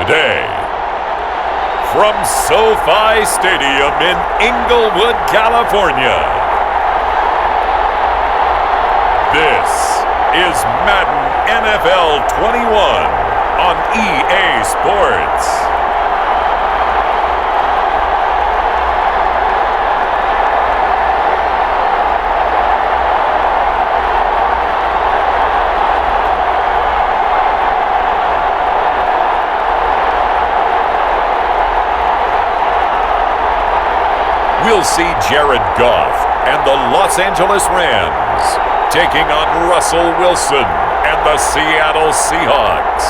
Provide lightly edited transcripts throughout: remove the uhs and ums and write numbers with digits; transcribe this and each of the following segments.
today, from SoFi Stadium in Inglewood, California, this is Madden NFL 21 on EA Sports. We'll see Jared Goff and the Los Angeles Rams taking on Russell Wilson and the Seattle Seahawks.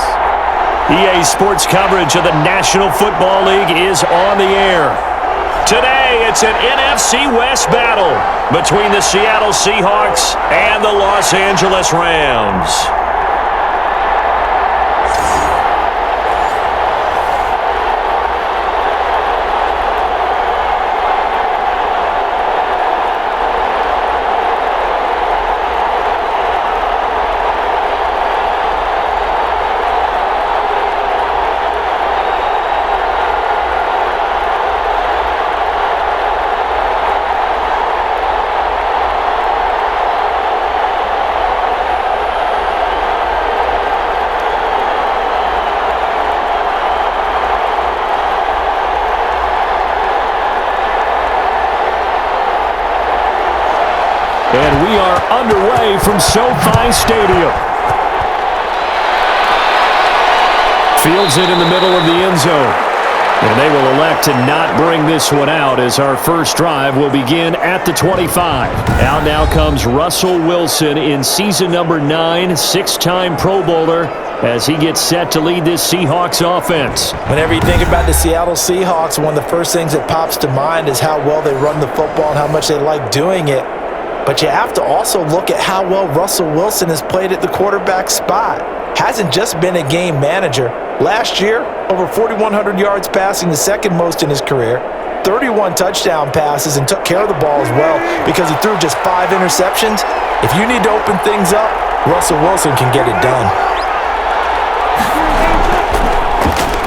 EA Sports coverage of the National Football League is on the air. Today, it's an NFC West battle between the Seattle Seahawks and the Los Angeles Rams. And we are underway from SoFi Stadium. Fields it in the middle of the end zone. And they will elect to not bring this one out as our first drive will begin at the 25. Out now comes Russell Wilson in season number 9, six-time Pro Bowler, as he gets set to lead this Seahawks offense. Whenever you think about the Seattle Seahawks, one of the first things that pops to mind is how well they run the football and how much they like doing it. But you have to also look at how well Russell Wilson has played at the quarterback spot. Hasn't just been a game manager. Last year, over 4,100 yards passing, the second most in his career, 31 touchdown passes, and took care of the ball as well because he threw just 5 interceptions. If you need to open things up, Russell Wilson can get it done.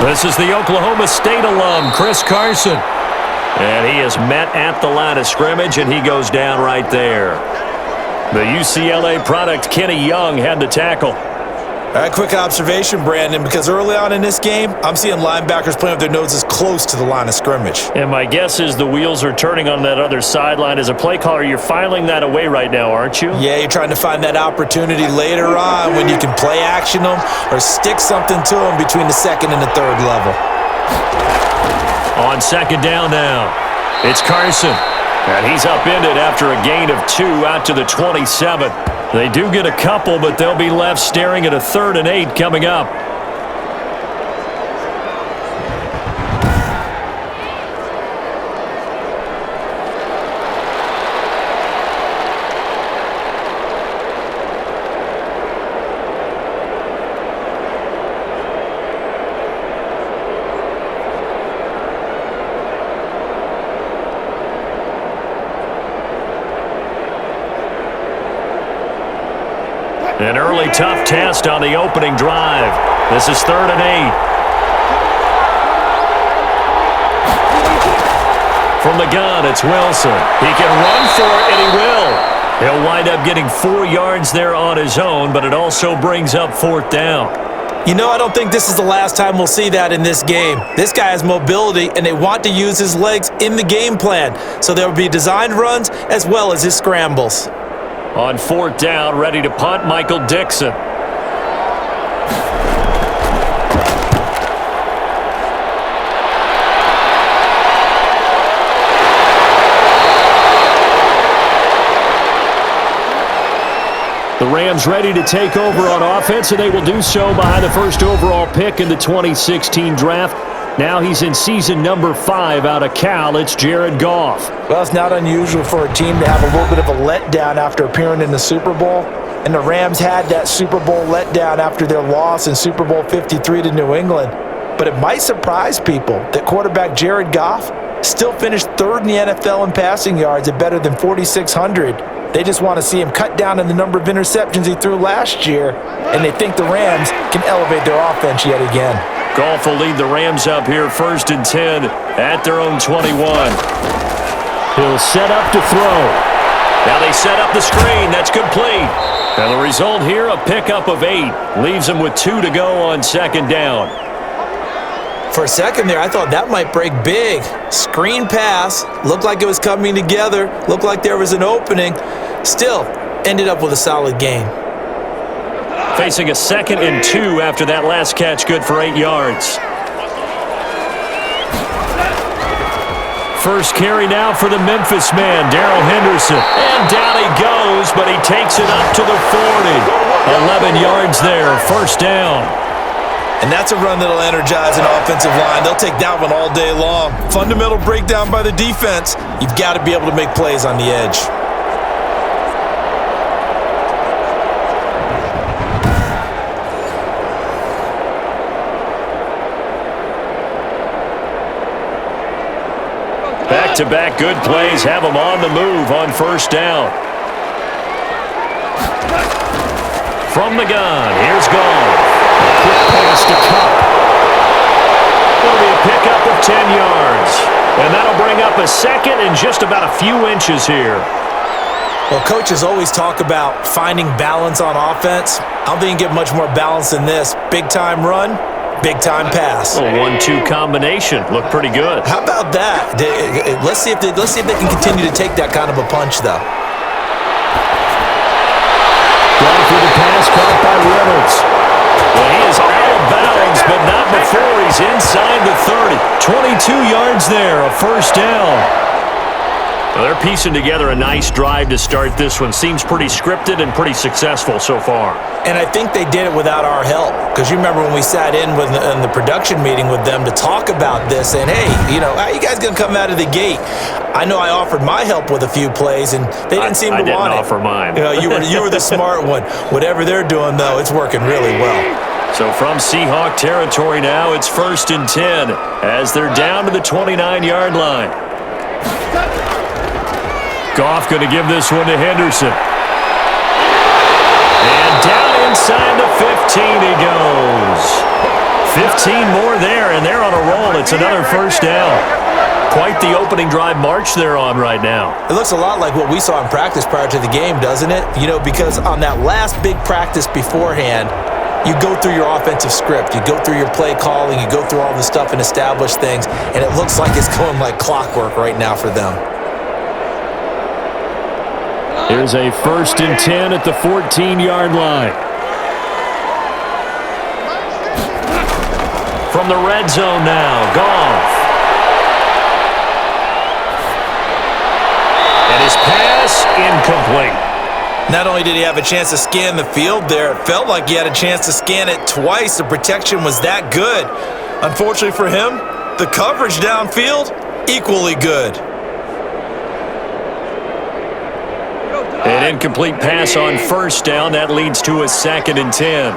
This is the Oklahoma State alum, Chris Carson. And he is met at the line of scrimmage, and he goes down right there. The UCLA product, Kenny Young, had to tackle. All right, quick observation, Brandon, because early on in this game, I'm seeing linebackers playing with their noses close to the line of scrimmage. And my guess is the wheels are turning on that other sideline. As a play caller, you're filing that away right now, aren't you? Yeah, you're trying to find that opportunity later on when you can play action them or stick something to them between the second and the third level. On second down now, it's Carson. And he's upended after a gain of 2 out to the 27. They do get a couple, but they'll be left staring at a 3rd and 8 coming up. An early tough test on the opening drive. This is 3rd and 8. From the gun, it's Wilson. He can run for it, and he will. He'll wind up getting 4 yards there on his own, but it also brings up 4th down. You know, I don't think this is the last time we'll see that in this game. This guy has mobility, and they want to use his legs in the game plan. So there will be designed runs as well as his scrambles. On 4th down, ready to punt, Michael Dixon. The Rams ready to take over on offense, and they will do so behind the first overall pick in the 2016 draft. Now he's in season number 5 out of Cal. It's Jared Goff. Well, it's not unusual for a team to have a little bit of a letdown after appearing in the Super Bowl. And the Rams had that Super Bowl letdown after their loss in Super Bowl 53 to New England. But it might surprise people that quarterback Jared Goff still finished 3rd in the NFL in passing yards at better than 4,600. They just want to see him cut down on the number of interceptions he threw last year, and they think the Rams can elevate their offense yet again. Goff will lead the Rams up here 1st and 10 at their own 21. He'll set up to throw. Now they set up the screen. That's complete. And the result here, a pickup of 8. Leaves him with 2 to go on 2nd down. For a second there, I thought that might break big. Screen pass. Looked like it was coming together. Looked like there was an opening. Still, ended up with a solid gain. Facing a 2nd and 2 after that last catch, good for 8 yards. First carry now for the Memphis man, Darrell Henderson. And down he goes, but he takes it up to the 40. 11 yards there, 1st down. And that's a run that'll energize an offensive line. They'll take that one all day long. Fundamental breakdown by the defense. You've got to be able to make plays on the edge. Back-to-back good plays have them on the move on 1st down. From the gun, here's Goff. Quick pass to Cup. It'll be a pickup of 10 yards. And that'll bring up a 2nd and just about a few inches here. Well, coaches always talk about finding balance on offense. I don't think you can get much more balance than this. Big-time run. Big-time pass. A 1-2 combination. Looked pretty good. How about that? Let's see if they can continue to take that kind of a punch, though. Going for the pass caught by Reynolds. Well, he is out of bounds, but not before he's inside the 30. 22 yards there, a 1st down. Well, they're piecing together a nice drive to start this one. Seems pretty scripted and pretty successful so far. And I think they did it without our help. Because you remember when we sat in the production meeting with them to talk about this, and hey, how you guys going to come out of the gate? I know I offered my help with a few plays, and they didn't seem to want it. I didn't offer mine. You were the smart one. Whatever they're doing, though, it's working really well. So from Seahawk territory now, it's 1st and 10 as they're down to the 29-yard line. Goff going to give this one to Henderson. And down inside the 15 he goes. 15 more there, and they're on a roll. It's another 1st down. Quite the opening drive march they're on right now. It looks a lot like what we saw in practice prior to the game, doesn't it? Because on that last big practice beforehand, you go through your offensive script. You go through your play calling. You go through all the stuff and establish things, and it looks like it's going like clockwork right now for them. Here's a 1st and 10 at the 14-yard line. From the red zone now, Goff. And his pass incomplete. Not only did he have a chance to scan the field there, it felt like he had a chance to scan it twice. The protection was that good. Unfortunately for him, the coverage downfield, equally good. An incomplete pass on 1st down. That leads to a 2nd and 10.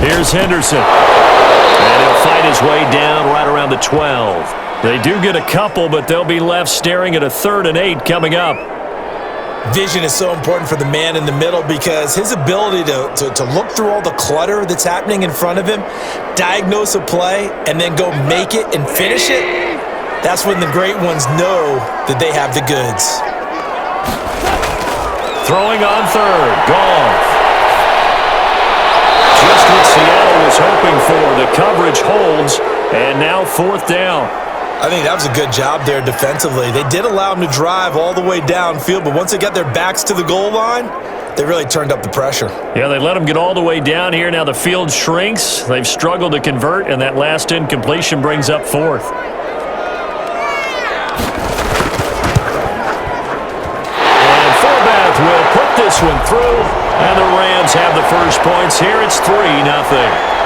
Here's Henderson. And he'll fight his way down right around the 12. They do get a couple, but they'll be left staring at a 3rd and 8 coming up. Vision is so important for the man in the middle because his ability to look through all the clutter that's happening in front of him, diagnose a play, and then go make it and finish it, that's when the great ones know that they have the goods. Throwing on 3rd, Goff. Just what Seattle was hoping for. The coverage holds, and now 4th down. I think that was a good job there defensively. They did allow them to drive all the way downfield, but once they got their backs to the goal line, they really turned up the pressure. Yeah, they let them get all the way down here. Now the field shrinks. They've struggled to convert, and that last incompletion brings up 4th. And Forbath will put this one through, and the Rams have the first points here. It's 3-0.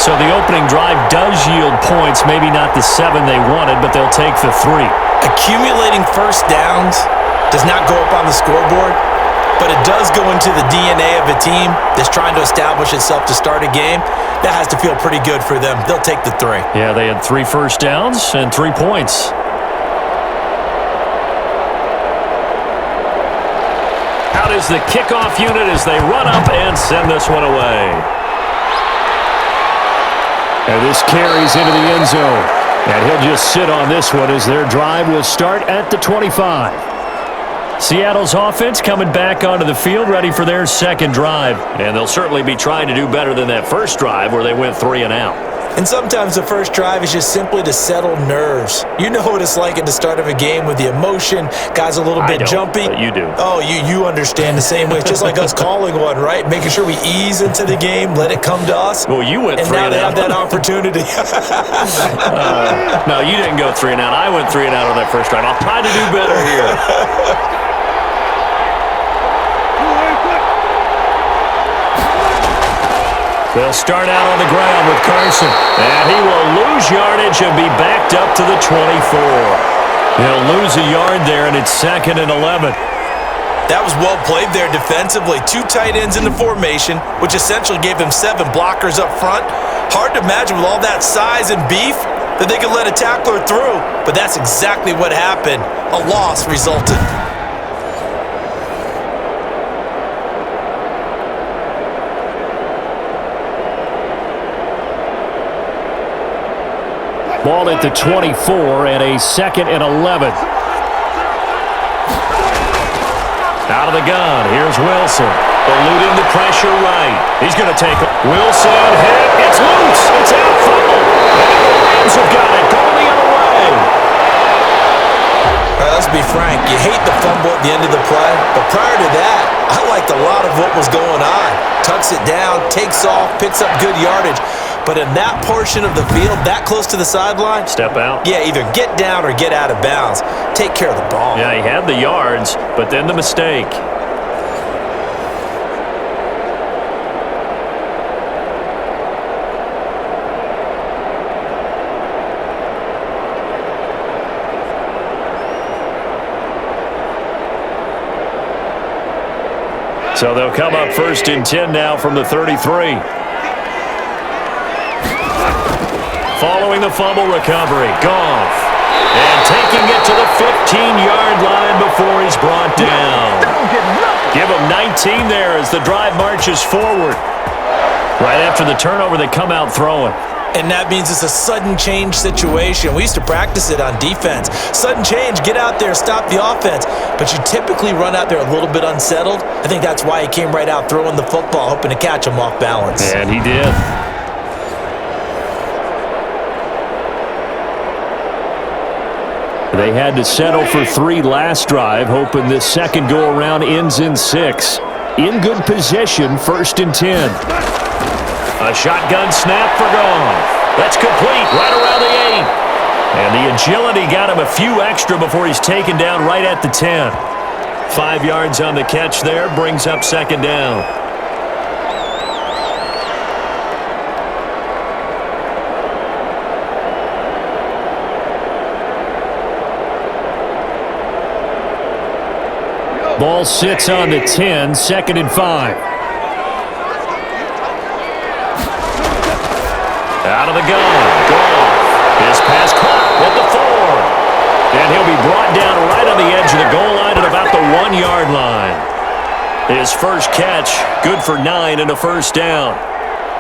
So the opening drive does yield points, maybe not the 7 they wanted, but they'll take the 3. Accumulating 1st downs does not go up on the scoreboard. but it does go into the DNA of a team that's trying to establish itself to start a game. That has to feel pretty good for them. They'll take the 3. Yeah, they had 3 first downs and 3 points. Out is the kickoff unit as they run up and send this one away. And this carries into the end zone. And he'll just sit on this one as their drive will start at the 25. Seattle's offense coming back onto the field, ready for their second drive. And they'll certainly be trying to do better than that first drive where they went 3 and out. And sometimes the first drive is just simply to settle nerves. You know what it's like at the start of a game with the emotion. Guys a little bit jumpy. But you do. Oh, you understand the same way. It's just like us calling one, right? Making sure we ease into the game, let it come to us. Well, you went 3 and out. And now they have that opportunity. No, you didn't go 3 and out. I went 3 and out on that first drive. I'll try to do better here. They'll start out on the ground with Carson. And he will lose yardage and be backed up to the 24. He'll lose a yard there, and it's 2nd and 11. That was well played there defensively. 2 tight ends in the formation, which essentially gave them 7 blockers up front. Hard to imagine with all that size and beef that they could let a tackler through, but that's exactly what happened. A loss resulted. Ball at the 24 and a 2nd and 11. Out of the gun, here's Wilson. Eluding the pressure right. He's going to take it. Wilson hit. It's loose. It's out. Fumble. The Rams have got it. Going the other way. All right, let's be frank. You hate the fumble at the end of the play, but prior to that, I liked a lot of what was going on. Tucks it down, takes off, picks up good yardage. But in that portion of the field, that close to the sideline, step out. Yeah, either get down or get out of bounds. Take care of the ball. Yeah, he had the yards, but then the mistake. So they'll come up 1st and 10 now from the 33. Following the fumble recovery, Goff. And taking it to the 15-yard line before he's brought down. Give him 19 there as the drive marches forward. Right after the turnover, they come out throwing. And that means it's a sudden change situation. We used to practice it on defense. Sudden change, get out there, stop the offense. But you typically run out there a little bit unsettled. I think that's why he came right out throwing the football, hoping to catch him off balance. And he did. They had to settle for 3 last drive, hoping this second go-around ends in 6. In good position, 1st and 10. A shotgun snap for Goff. That's complete right around the 8. And the agility got him a few extra before he's taken down right at the 10. 5 yards on the catch there, brings up 2nd down. Ball sits on the 10, 2nd and 5. Out of the gun, Goff. His pass caught at the 4. And he'll be brought down right on the edge of the goal line at about the 1-yard line. His first catch, good for 9 and a 1st down.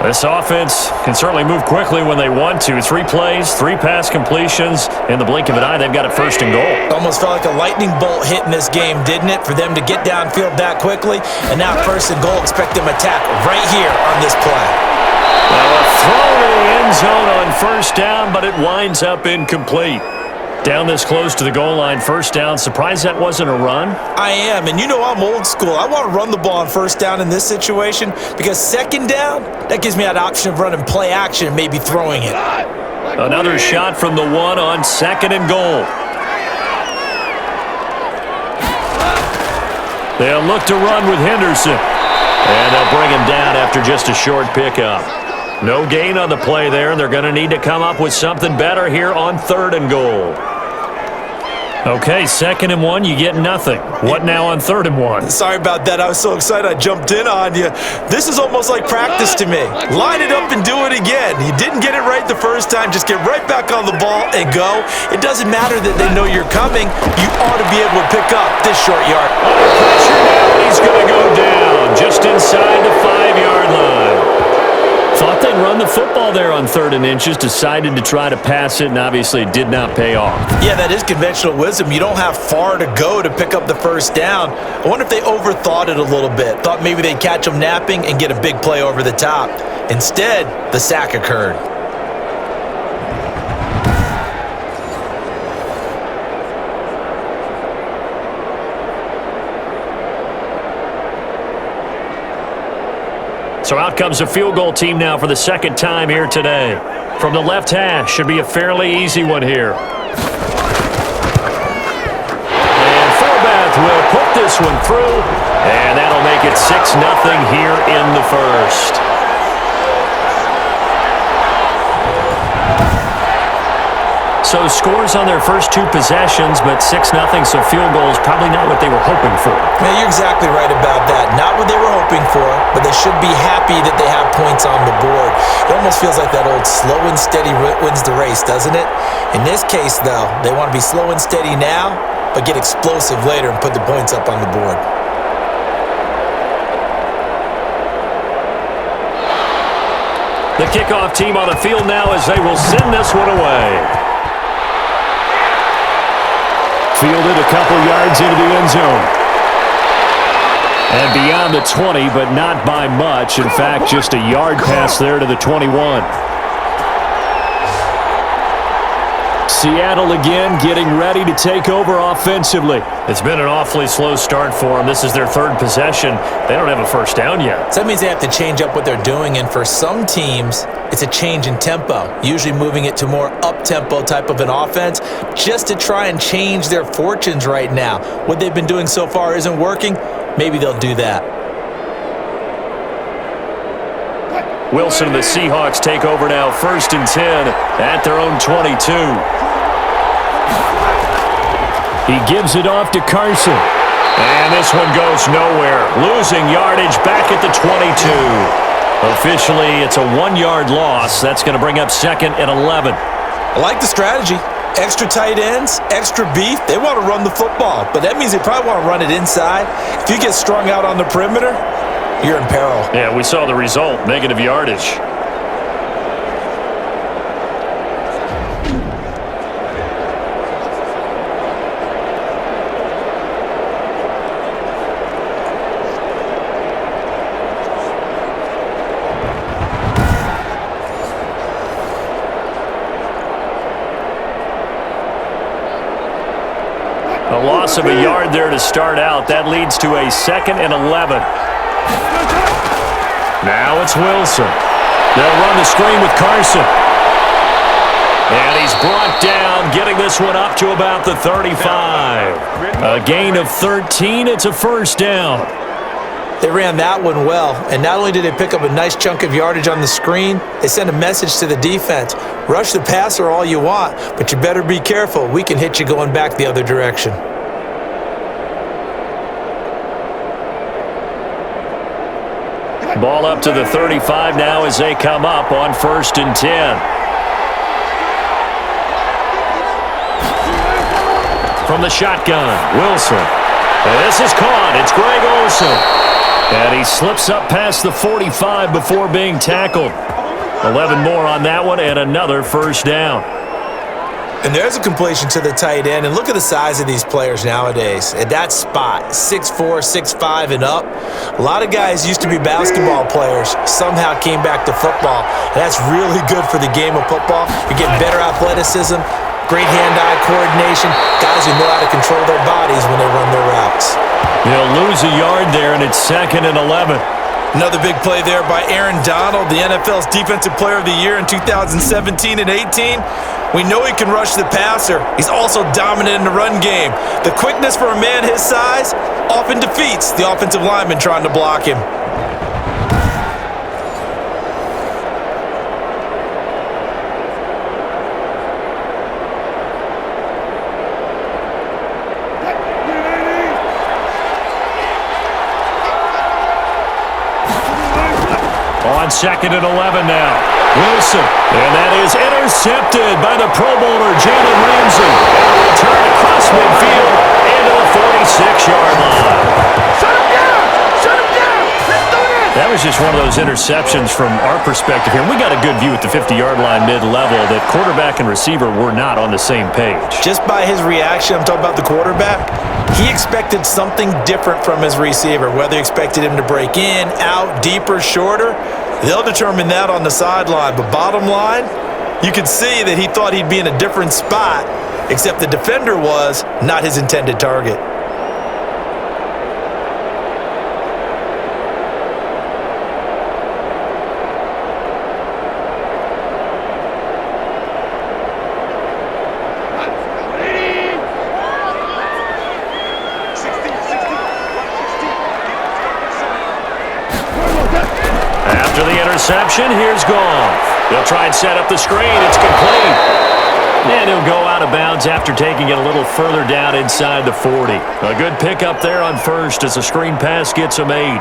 This offense can certainly move quickly when they want to. 3 plays, 3 pass completions. In the blink of an eye, they've got it 1st and goal. Almost felt like a lightning bolt hit in this game, didn't it? For them to get downfield that quickly. And now 1st and goal, expect them to attack right here on this play. A throw to the end zone on 1st down, but it winds up incomplete. Down this close to the goal line, 1st down. Surprised that wasn't a run? I am, and you know I'm old school. I want to run the ball on 1st down in this situation because 2nd down, that gives me that option of running play action and maybe throwing it. Another shot from the 1 on 2nd and goal. They'll look to run with Henderson. And they'll bring him down after just a short pickup. No gain on the play there, and they're going to need to come up with something better here on 3rd and goal. Okay, 2nd and 1, you get nothing. What now on 3rd and 1? Sorry about that. I was so excited I jumped in on you. This is almost like practice to me. Line it up and do it again. You didn't get it right the first time. Just get right back on the ball and go. It doesn't matter that they know you're coming. You ought to be able to pick up this short yard. Under pressure now, he's going to go down just inside the 5-yard line. Thought they'd run the football there on 3rd and inches, decided to try to pass it, and obviously it did not pay off. Yeah, that is conventional wisdom. You don't have far to go to pick up the first down. I wonder if they overthought it a little bit. Thought maybe they'd catch them napping and get a big play over the top. Instead, the sack occurred. So out comes the field goal team now for the 2nd time here today. From the left hash, should be a fairly easy one here. And Forbath will put this one through, and that'll make it 6-0 here in the 1st. So scores on their first 2 possessions, but 6-0, so field goal is probably not what they were hoping for. Man, you're exactly right about that. Not what they were hoping for, but they should be happy that they have points on the board. It almost feels like that old slow and steady wins the race, doesn't it? In this case, though, they want to be slow and steady now, but get explosive later and put the points up on the board. The kickoff team on the field now as they will send this one away. Fielded a couple yards into the end zone. And beyond the 20, but not by much. In fact, just a yard pass there to the 21. Seattle again getting ready to take over offensively. It's been an awfully slow start for them. This is their 3rd possession. They don't have a first down yet. So that means they have to change up what they're doing, and for some teams, it's a change in tempo, usually moving it to more up-tempo type of an offense just to try and change their fortunes right now. What they've been doing so far isn't working. Maybe they'll do that. Wilson and the Seahawks take over now, 1st and 10 at their own 22. He gives it off to Carson. And this one goes nowhere. Losing yardage back at the 22. Officially, it's a 1-yard loss. That's going to bring up 2nd and 11. I like the strategy. Extra tight ends, extra beef. They want to run the football, but that means they probably want to run it inside. If you get strung out on the perimeter, you're in peril. Yeah, we saw the result, negative yardage. A loss of a yard there to start out. That leads to a 2nd and 11. Now it's Wilson. They'll run the screen with Carson. And he's brought down, getting this one up to about the 35. A gain of 13. It's a 1st down. They ran that one well, and not only did they pick up a nice chunk of yardage on the screen, they sent a message to the defense. Rush the passer all you want, but you better be careful. We can hit you going back the other direction. Ball up to the 35 now as they come up on 1st and 10. From the shotgun, Wilson. This is caught. It's Greg Olsen. And he slips up past the 45 before being tackled. 11 more on that one and another 1st down. And there's a completion to the tight end. And look at the size of these players nowadays. At that spot, 6'4", 6'5", and up. A lot of guys used to be basketball players, somehow came back to football. And that's really good for the game of football. You're getting better athleticism, great hand-eye coordination, guys who know how to control their bodies when they run their routes. They'll lose a yard there, and it's 2nd and 11. Another big play there by Aaron Donald, the NFL's Defensive Player of the Year in 2017 and 18. We know he can rush the passer. He's also dominant in the run game. The quickness for a man his size often defeats the offensive lineman trying to block him. On 2nd and 11 now. Wilson. And that is intercepted by the Pro Bowler, Jalen Ramsey. Return across midfield into the 46-yard line. Shut him down! Shut him down! Let's do this! That was just one of those interceptions from our perspective here. We got a good view at the 50-yard line mid-level that quarterback and receiver were not on the same page. Just by his reaction, I'm talking about the quarterback, he expected something different from his receiver, whether he expected him to break in, out, deeper, shorter. They'll determine that on the sideline. But bottom line, you could see that he thought he'd be in a different spot, except the defender was not his intended target. After the interception, here's Goff. He'll try and set up the screen. It's complete. And he'll go out of bounds after taking it a little further down inside the 40. A good pickup there on first as the screen pass gets him 8.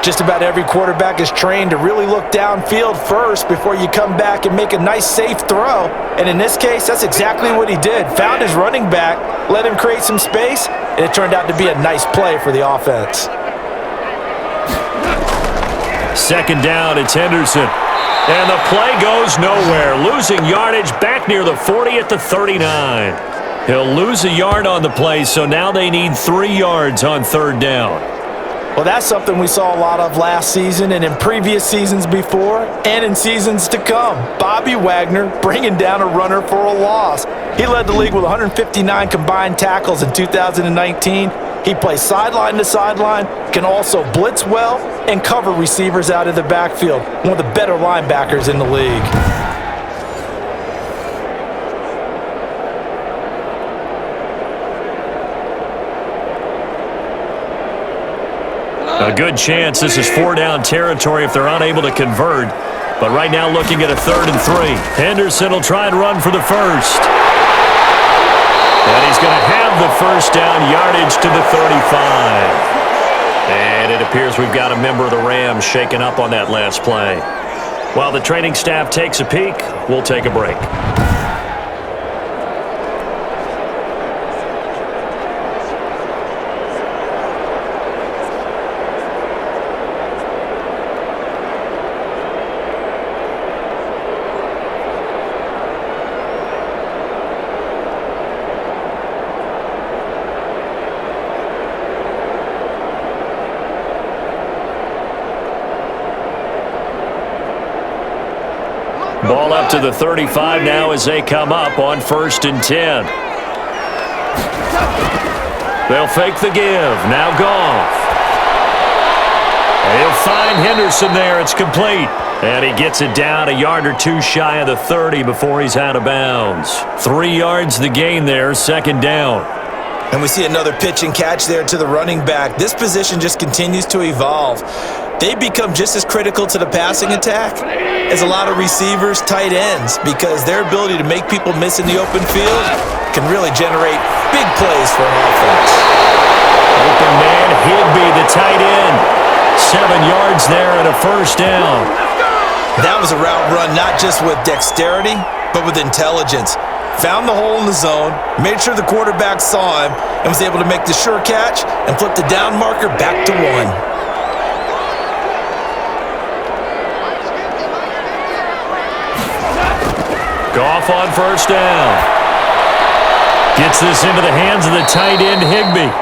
Just about every quarterback is trained to really look downfield first before you come back and make a nice, safe throw. And in this case, that's exactly what he did. Found his running back, let him create some space, and it turned out to be a nice play for the offense. 2nd down, it's Henderson. And the play goes nowhere. Losing yardage back near the 40 at the 39. He'll lose a yard on the play, so now they need 3 yards on 3rd down. Well, that's something we saw a lot of last season and in previous seasons before and in seasons to come. Bobby Wagner bringing down a runner for a loss. He led the league with 159 combined tackles in 2019. He plays sideline to sideline, can also blitz well, and cover receivers out of the backfield. One of the better linebackers in the league. A good chance this is 4-down territory if they're unable to convert. But right now looking at a 3rd and 3. Henderson will try and run for the first. And he's going to have the first down, yardage to the 35. And it appears we've got a member of the Rams shaken up on that last play. While the training staff takes a peek, we'll take a break. Ball up to the 35 now as they come up on 1st and 10. They'll fake the give. Now Goff. He'll find Henderson there. It's complete. And he gets it down a yard or 2 shy of the 30 before he's out of bounds. 3 yards the gain there, 2nd down. And we see another pitch and catch there to the running back. This position just continues to evolve. They become just as critical to the passing attack as a lot of receivers, tight ends, because their ability to make people miss in the open field can really generate big plays for an offense. Open man, Higbee, the tight end. 7 yards there and a 1st down. That was a route run not just with dexterity, but with intelligence. Found the hole in the zone, made sure the quarterback saw him, and was able to make the sure catch and flip the down marker back to 1. Goff on 1st down. Gets this into the hands of the tight end, Higbee.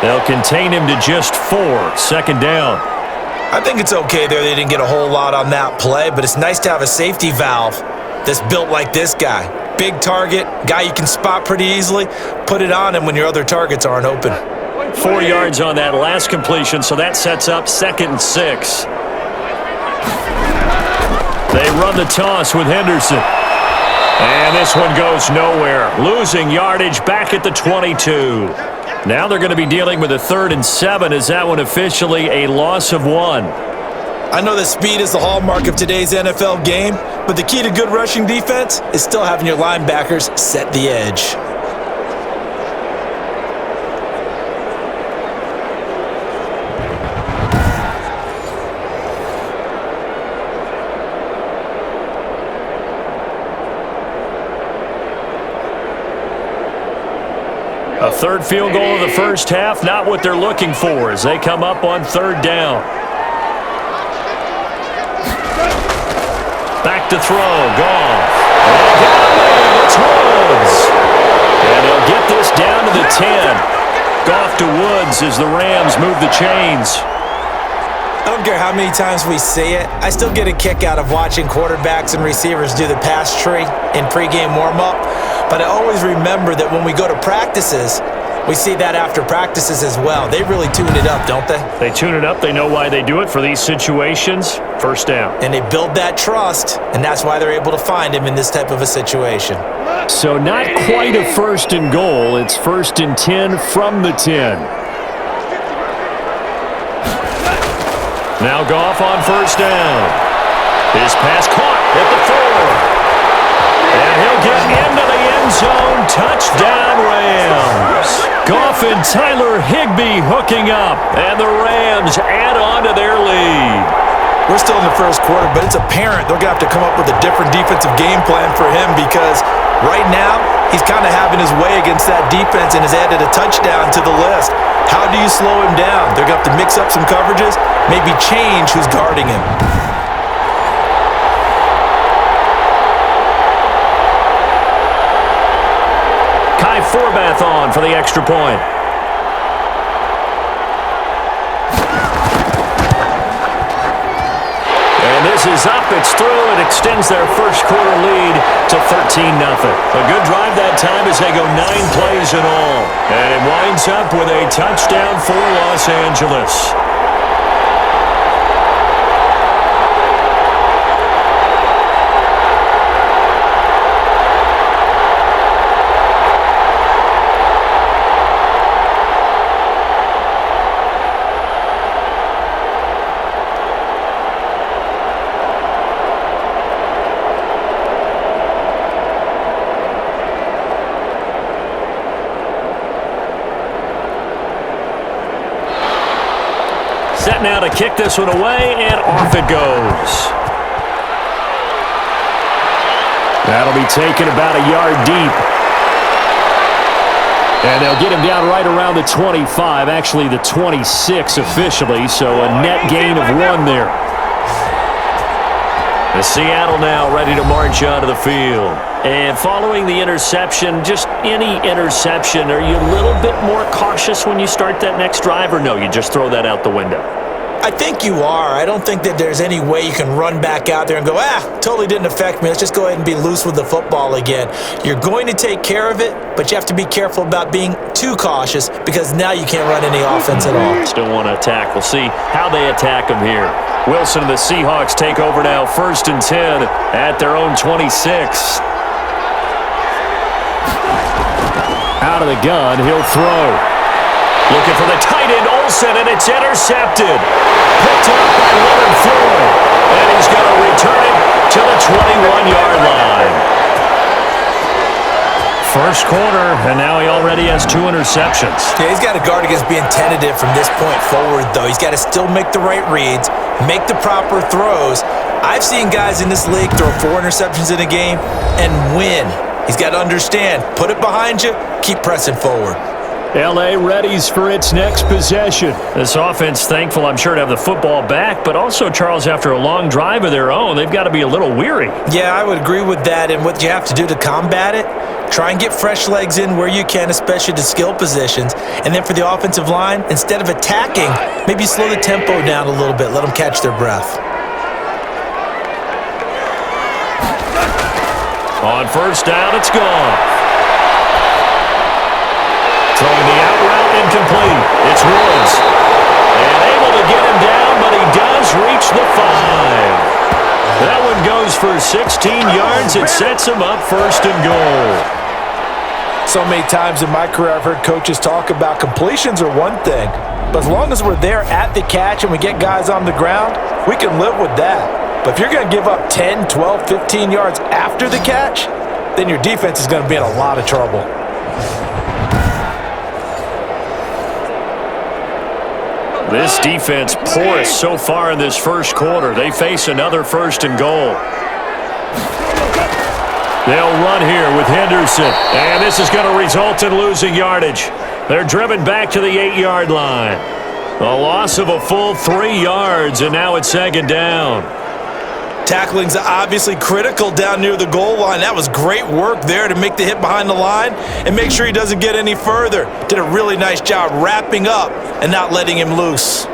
They'll contain him to just 4, 2nd down. I think it's okay there. They didn't get a whole lot on that play, but it's nice to have a safety valve that's built like this guy. Big target, guy you can spot pretty easily. Put it on him when your other targets aren't open. 4 yards on that last completion, so that sets up 2nd and 6. They run the toss with Henderson. And this one goes nowhere. Losing yardage back at the 22. Now they're going to be dealing with a 3rd and 7. Is that one officially a loss of 1? I know that speed is the hallmark of today's NFL game, but the key to good rushing defense is still having your linebackers set the edge. A third field goal of the first half, not what they're looking for as they come up on third down. Back to throw, Goff. It's Woods. And they'll get this down to the 10. Goff to Woods as the Rams move the chains. I don't care how many times we see it. I still get a kick out of watching quarterbacks and receivers do the pass tree in pregame warm-up. But I always remember that when we go to practices, we see that after practices as well. They really tune it up, don't they? They tune it up. They know why they do it for these situations. First down. And they build that trust, and that's why they're able to find him in this type of a situation. So not quite a first and goal. It's first and 10 from the 10. Now Goff on first down. His pass caught at the 4. And he'll get into the end zone. Touchdown, Rams. Goff and Tyler Higbee hooking up. And the Rams add on to their lead. We're still in the first quarter, but it's apparent they're going to have to come up with a different defensive game plan for him because right now he's kind of having his way against that defense and has added a touchdown to the list. How do you slow him down? They're going to have to mix up some coverages, maybe change who's guarding him. Kai Forbath on for the extra point. And this is up. It's through. It extends their first quarter lead to 13-0. A good drive that time as they go 9 plays in all. And it winds up with a touchdown for Los Angeles. Set now to kick this one away, and off it goes. That'll be taken about a yard deep. And they'll get him down right around the 25, actually the 26 officially, so a net gain of 1 there. The Seattle now ready to march onto the field. And following the interception, just any interception, are you a little bit more cautious when you start that next drive, or no, you just throw that out the window? I think you are. I don't think that there's any way you can run back out there and go, totally didn't affect me. Let's just go ahead and be loose with the football again. You're going to take care of it, but you have to be careful about being too cautious because now you can't run any offense at all. Still want to attack. We'll see how they attack him here. Wilson and the Seahawks take over now, first and 10 at their own 26. Out of the gun, he'll throw. Looking for the tight end, Olsen, and it's intercepted. Picked up by Leonard Floyd. And he's going to return it to the 21-yard line. First quarter, and now he already has 2 interceptions. Yeah, he's got to guard against being tentative from this point forward, though. He's got to still make the right reads, make the proper throws. I've seen guys in this league throw 4 interceptions in a game and win. He's got to understand, put it behind you, keep pressing forward. L.A. readies for its next possession. This offense thankful, I'm sure, to have the football back, but also, Charles, after a long drive of their own, they've got to be a little weary. Yeah, I would agree with that, and what you have to do to combat it, try and get fresh legs in where you can, especially to skill positions, and then for the offensive line, instead of attacking, maybe slow the tempo down a little bit, let them catch their breath. On first down, it's gone. Throwing the out route incomplete. It's Woods. And able to get him down, but he does reach the 5. That one goes for 16 yards. It sets him up first and goal. So many times in my career I've heard coaches talk about completions are one thing, but as long as we're there at the catch and we get guys on the ground, we can live with that. But if you're going to give up 10, 12, 15 yards after the catch, then your defense is going to be in a lot of trouble. This defense porous so far in this first quarter. They face another first and goal. They'll run here with Henderson. And this is going to result in losing yardage. They're driven back to the 8-yard line. A loss of a full 3 yards, and now it's second down. Tackling's obviously critical down near the goal line. That was great work there to make the hit behind the line and make sure he doesn't get any further. Did a really nice job wrapping up and not letting him loose.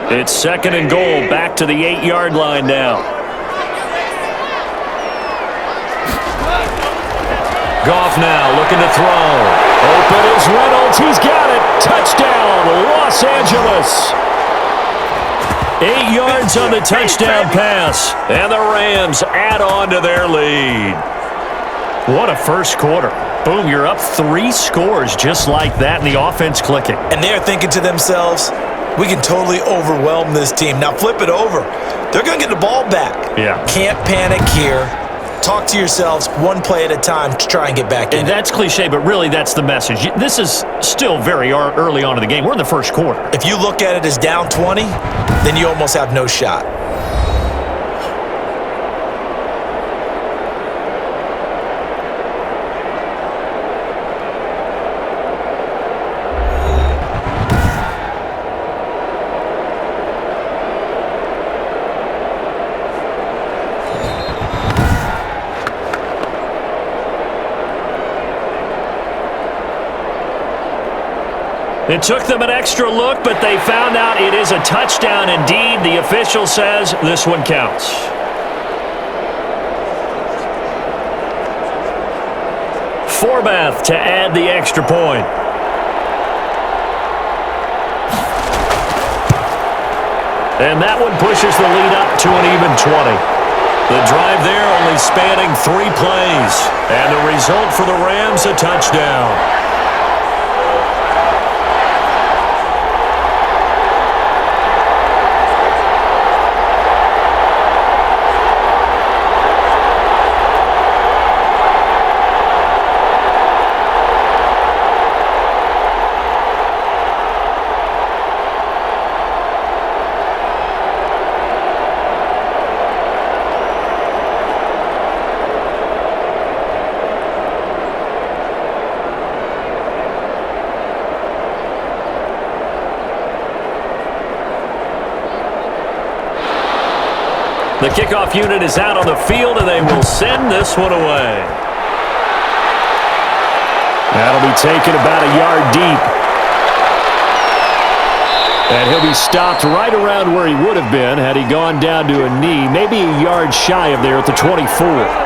It's second and goal, back to the 8-yard line now. Goff now looking to throw. Open is Reynolds. He's got it. Touchdown, Los Angeles. 8 yards on the touchdown pass. And the Rams add on to their lead. What a first quarter. Boom, you're up 3 scores just like that, and the offense clicking. And they're thinking to themselves, we can totally overwhelm this team. Now flip it over. They're going to get the ball back. Yeah. Can't panic here. Talk to yourselves one play at a time to try and get back in. And that's cliche, but really that's the message. This is still very early on in the game. We're in the first quarter. If you look at it as down 20, then you almost have no shot. It took them an extra look, but they found out it is a touchdown indeed. The official says this one counts. Forbath to add the extra point. And that one pushes the lead up to an even 20. The drive there only spanning 3 plays. And the result for the Rams, a touchdown. The kickoff unit is out on the field, and they will send this one away. That'll be taken about a yard deep. And he'll be stopped right around where he would have been had he gone down to a knee, maybe a yard shy of there at the 24.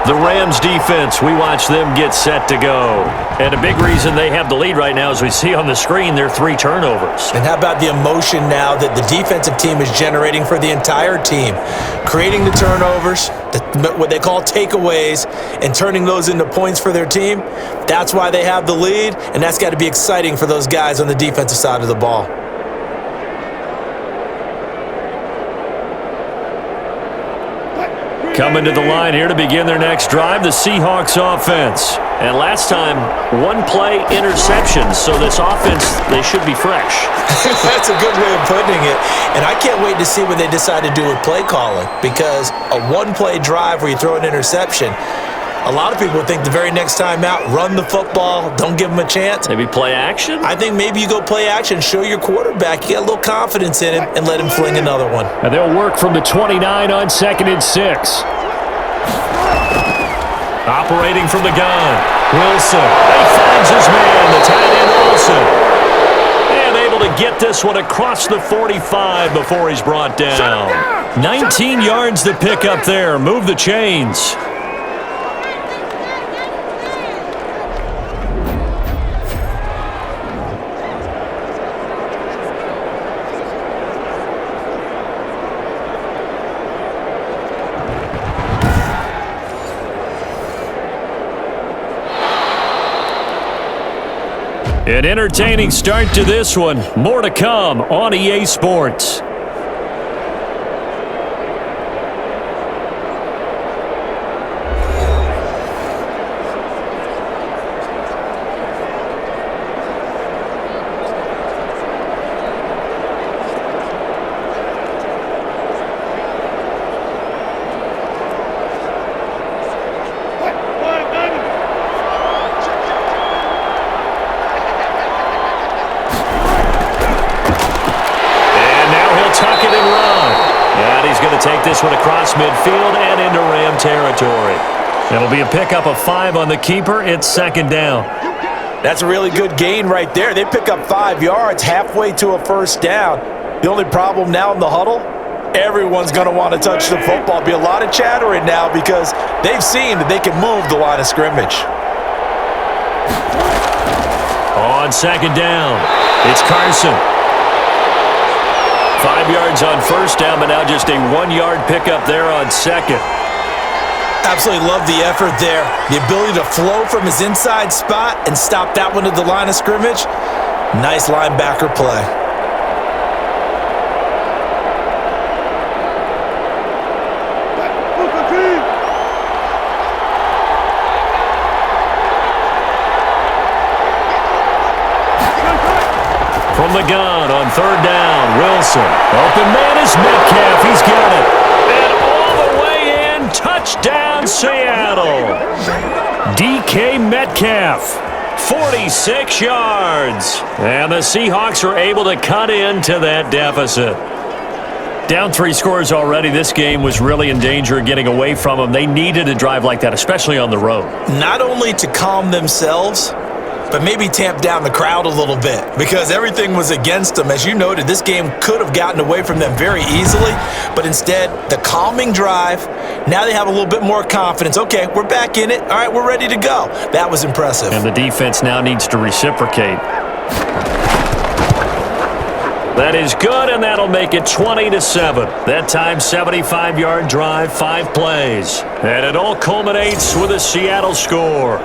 The Rams defense, we watch them get set to go. And a big reason they have the lead right now, as we see on the screen, their 3 turnovers. And how about the emotion now that the defensive team is generating for the entire team? Creating the turnovers, what they call takeaways, and turning those into points for their team. That's why they have the lead, and that's got to be exciting for those guys on the defensive side of the ball. Coming to the line here to begin their next drive, the Seahawks offense. And last time, 1 play interception, so this offense, they should be fresh. That's a good way of putting it. And I can't wait to see what they decide to do with play calling, because a 1-play drive where you throw an interception, a lot of people think the very next time out, run the football, don't give them a chance. Maybe play action? I think maybe you go play action, show your quarterback, you got a little confidence in him, and let him fling another one. And they'll work from the 29 on 2nd and 6. Operating from the gun, Wilson. He finds his man, the tight end Wilson. And able to get this one across the 45 before he's brought down. 19 yards to pick up there. Move the chains. An entertaining start to this one. More to come on EA Sports. this one across midfield and into Ram territory. It'll be a pickup of 5 on the keeper. It's second down. That's a really good gain right there. They pick up 5 yards halfway to a first down. The only problem now in the huddle, everyone's going to want to touch the football. Be a lot of chattering now because they've seen that they can move the line of scrimmage. On second down, it's Carson. 5 yards on first down, but now just a 1-yard pickup there on second. Absolutely love the effort there. The ability to flow from his inside spot and stop that one at the line of scrimmage. Nice linebacker play. From the gun on third down, Wilson. Open man is Metcalf. He's got it. And all the way in, touchdown Seattle. DK Metcalf, 46 yards. And the Seahawks are able to cut into that deficit. Down 3 scores already. This game was really in danger of getting away from them. They needed a drive like that, especially on the road. Not only to calm themselves, but maybe tamp down the crowd a little bit because everything was against them. As you noted, this game could have gotten away from them very easily, but instead, the calming drive, now they have a little bit more confidence. Okay, we're back in it. All right, we're ready to go. That was impressive. And the defense now needs to reciprocate. That is good, and that'll make it 20-7. That time, 75-yard drive, 5 plays. And it all culminates with a Seattle score.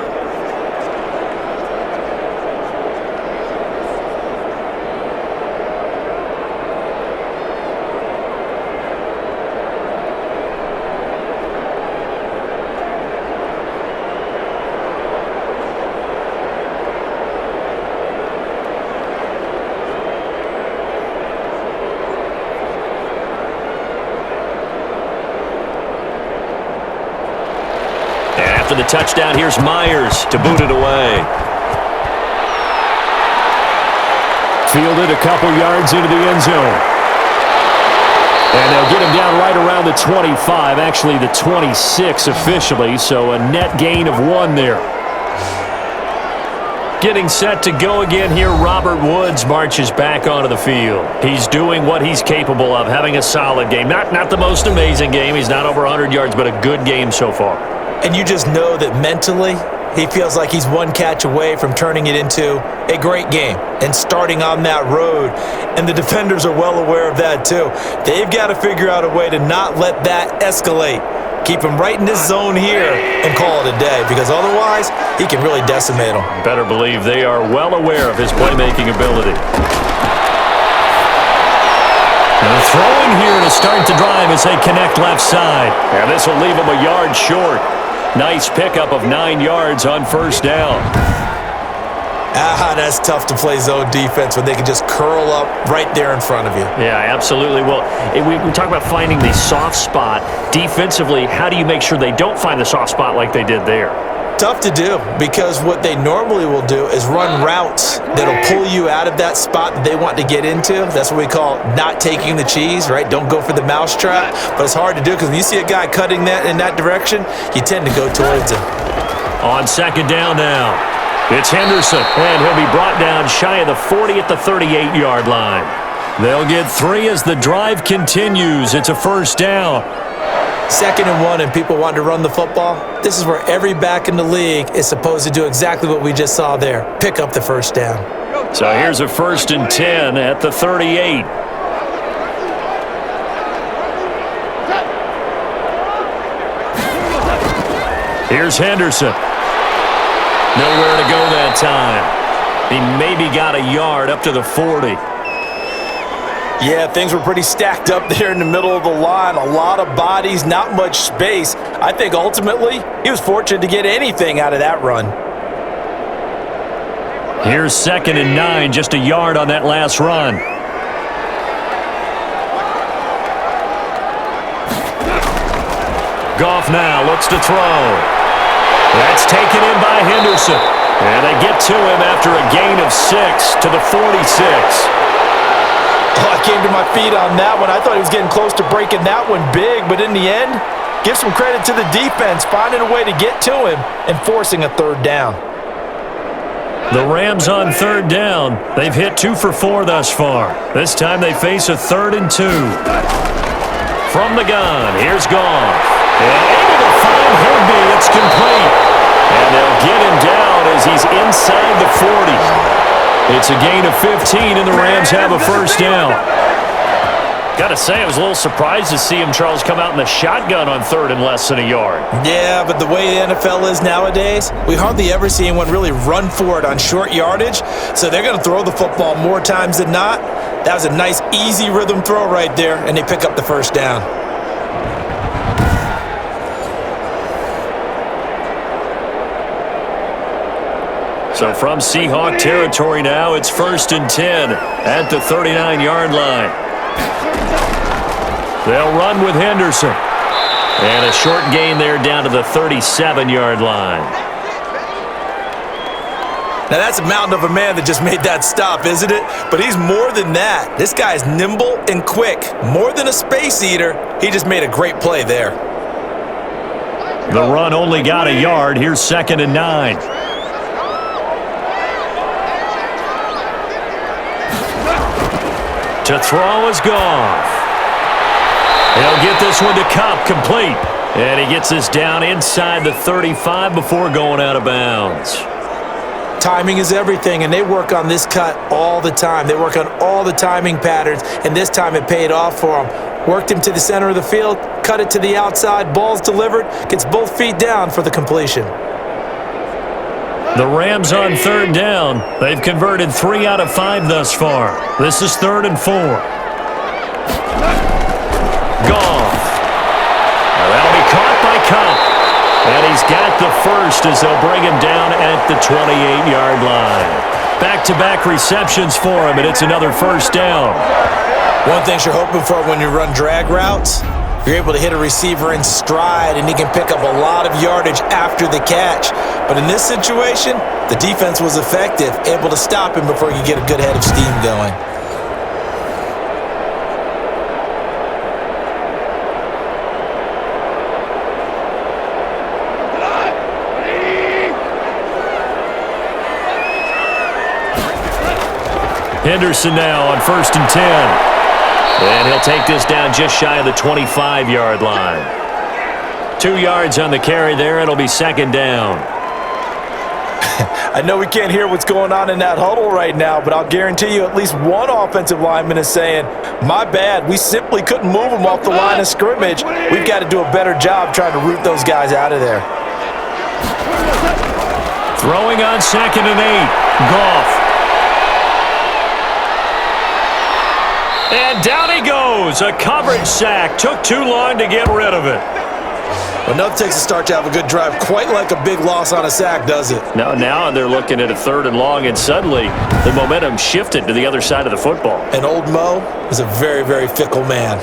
After the touchdown, here's Myers to boot it away. Fielded a couple yards into the end zone. And they'll get him down right around the 25, actually the 26 officially, so a net gain of 1 there. Getting set to go again here, Robert Woods marches back onto the field. He's doing what he's capable of, having a solid game. Not the most amazing game. He's not over 100 yards, but a good game so far. And you just know that mentally, he feels like he's 1 catch away from turning it into a great game and starting on that road. And the defenders are well aware of that too. They've got to figure out a way to not let that escalate. Keep him right in this zone here and call it a day, because otherwise, he can really decimate them. Better believe they are well aware of his playmaking ability. Now throwing here to start the drive as they connect left side. And this will leave them a yard short. Nice pickup of 9 yards on first down. That's tough to play zone defense when they can just curl up right there in front of you. Yeah, absolutely. Well, we talk about finding the soft spot. Defensively, how do you make sure they don't find the soft spot like they did there? Tough to do, because what they normally will do is run routes that'll pull you out of that spot that they want to get into. That's what we call not taking the cheese, right? Don't go for the mousetrap. But it's hard to do because when you see a guy cutting that in that direction, you tend to go towards him. On second down now, it's Henderson, and he'll be brought down shy of the 40 at the 38-yard line. They'll get 3 as the drive continues. It's a first down. 2nd and 1, and people want to run the football. This is where every back in the league is supposed to do exactly what we just saw there. Pick up the first down. So here's a 1st and 10 at the 38. Here's Henderson. Nowhere to go that time. He maybe got a yard up to the 40. Yeah, things were pretty stacked up there in the middle of the line. A lot of bodies, not much space. I think ultimately he was fortunate to get anything out of that run. Here's 2nd and 9, just a yard on that last run. Goff now looks to throw. That's taken in by Henderson. And they get to him after a gain of 6 to the 46. Oh, I came to my feet on that one. I thought he was getting close to breaking that one big, but in the end, give some credit to the defense, finding a way to get to him and forcing a third down. The Rams on third down. They've hit 2 for 4 thus far. This time they face a 3rd and 2. From the gun, here's Goff. And able to find Higbee. It's complete. And they'll get him down as he's inside the 40. It's a gain of 15, and the Rams have a first down. Got to say, I was a little surprised to see him, Charles, come out in the shotgun on 3rd and less than a yard. Yeah, but the way the NFL is nowadays, we hardly ever see anyone really run for it on short yardage, so they're going to throw the football more times than not. That was a nice, easy rhythm throw right there, and they pick up the first down. So from Seahawk territory now, it's 1st and 10 at the 39-yard line. They'll run with Henderson. And a short gain there down to the 37-yard line. Now that's a mountain of a man that just made that stop, isn't it? But he's more than that. This guy's nimble and quick. More than a space eater, he just made a great play there. The run only got a yard. Here's 2nd and 9. To throw is Goff. He'll get this one to Cup, complete. And he gets this down inside the 35 before going out of bounds. Timing is everything, and they work on this cut all the time. They work on all the timing patterns, and this time it paid off for him. Worked him to the center of the field, cut it to the outside, ball's delivered, gets both feet down for the completion. The Rams on 3rd down. They've converted 3 out of 5 thus far. This is 3rd and 4. Goff. Now that'll be caught by Cup. And he's got the first as they'll bring him down at the 28-yard line. Back-to-back receptions for him, and it's another first down. One thing you're hoping for when you run drag routes, you're able to hit a receiver in stride, and he can pick up a lot of yardage after the catch. But in this situation, the defense was effective, able to stop him before he could get a good head of steam going. Henderson now on 1st and 10. And he'll take this down just shy of the 25-yard line. 2 yards on the carry there. It'll be 2nd down. I know we can't hear what's going on in that huddle right now, but I'll guarantee you at least one offensive lineman is saying, my bad, we simply couldn't move them off the line of scrimmage. We've got to do a better job trying to root those guys out of there. Throwing on 2nd and 8. Goff. And down he goes. A coverage sack. Took too long to get rid of it. Well, nothing takes a start to have a good drive quite like a big loss on a sack, does it? Now they're looking at a 3rd and long, and suddenly the momentum shifted to the other side of the football. And old Mo is a very, very fickle man.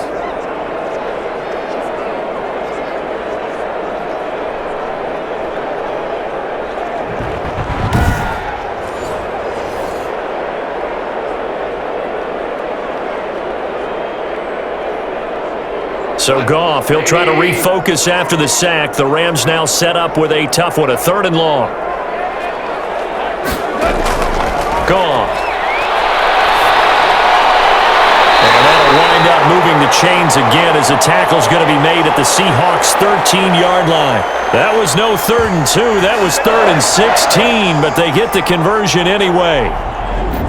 So Goff, he'll try to refocus after the sack. The Rams now set up with a tough one, a 3rd and long. Goff. And that'll wind up moving the chains again as the tackle's going to be made at the Seahawks' 13-yard line. That was no 3rd and 2. That was 3rd and 16, but they get the conversion anyway.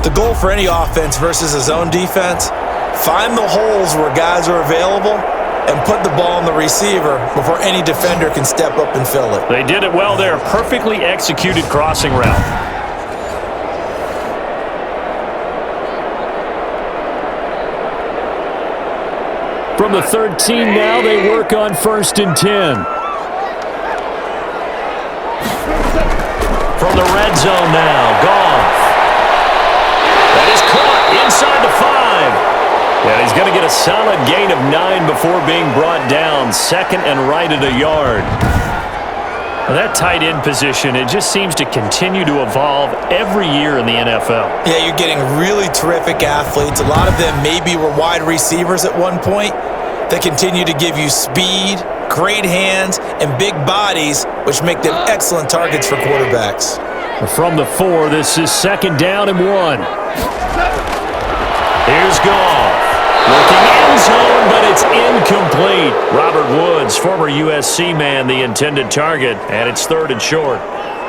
The goal for any offense versus a zone defense, find the holes where guys are available and put the ball on the receiver before any defender can step up and fill it. They did it well there. Perfectly executed crossing route. From the 13 now, they work on 1st and 10. From the red zone now, Goff. That is caught inside the 5. And he's going to get a solid gain of 9 before being brought down. 2nd and right at a yard. Well, that tight end position, it just seems to continue to evolve every year in the NFL. Yeah, you're getting really terrific athletes. A lot of them maybe were wide receivers at one point. They continue to give you speed, great hands, and big bodies, which make them excellent targets for quarterbacks. From the 4, this is 2nd down and 1. Here's Goff. Looking end zone, but it's incomplete. Robert Woods, former USC man, the intended target, and it's 3rd and short.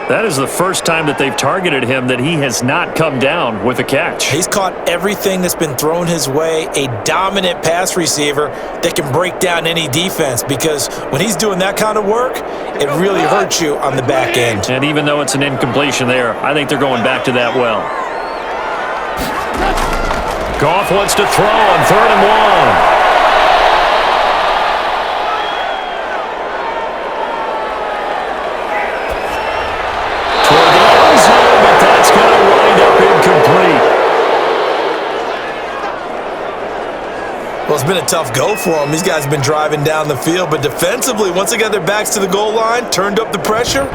That is the first time that they've targeted him that he has not come down with a catch. He's caught everything that's been thrown his way, a dominant pass receiver that can break down any defense, because when he's doing that kind of work, it really hurts you on the back end. And even though it's an incompletion there, I think they're going back to that well. Goff wants to throw on 3rd and 1. Well, it's been a tough go for them. These guys have been driving down the field, but defensively, once they got their backs to the goal line, turned up the pressure,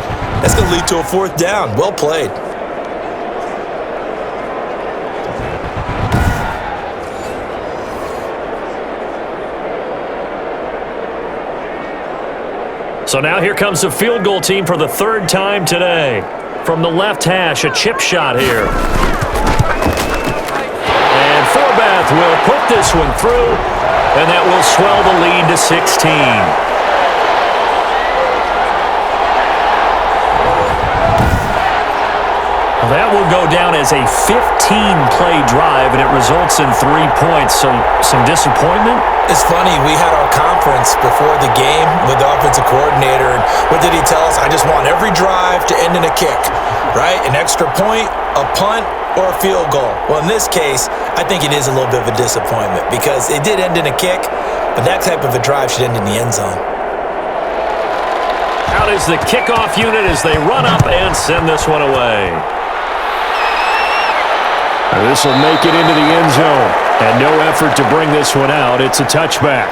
that's going to lead to a 4th down. Well played. So now here comes the field goal team for the 3rd time today. From the left hash, a chip shot here. And Forbath will put this one through, and that will swell the lead to 16. Well, that will go down as a 15-play drive, and it results in 3 points. So some disappointment? It's funny, we had our conference before the game with the offensive coordinator, and what did he tell us? I just want every drive to end in a kick, right? An extra point, a punt, or a field goal. Well, in this case, I think it is a little bit of a disappointment because it did end in a kick, but that type of a drive should end in the end zone. Out is the kickoff unit as they run up and send this one away. This will make it into the end zone. And no effort to bring this one out. It's a touchback.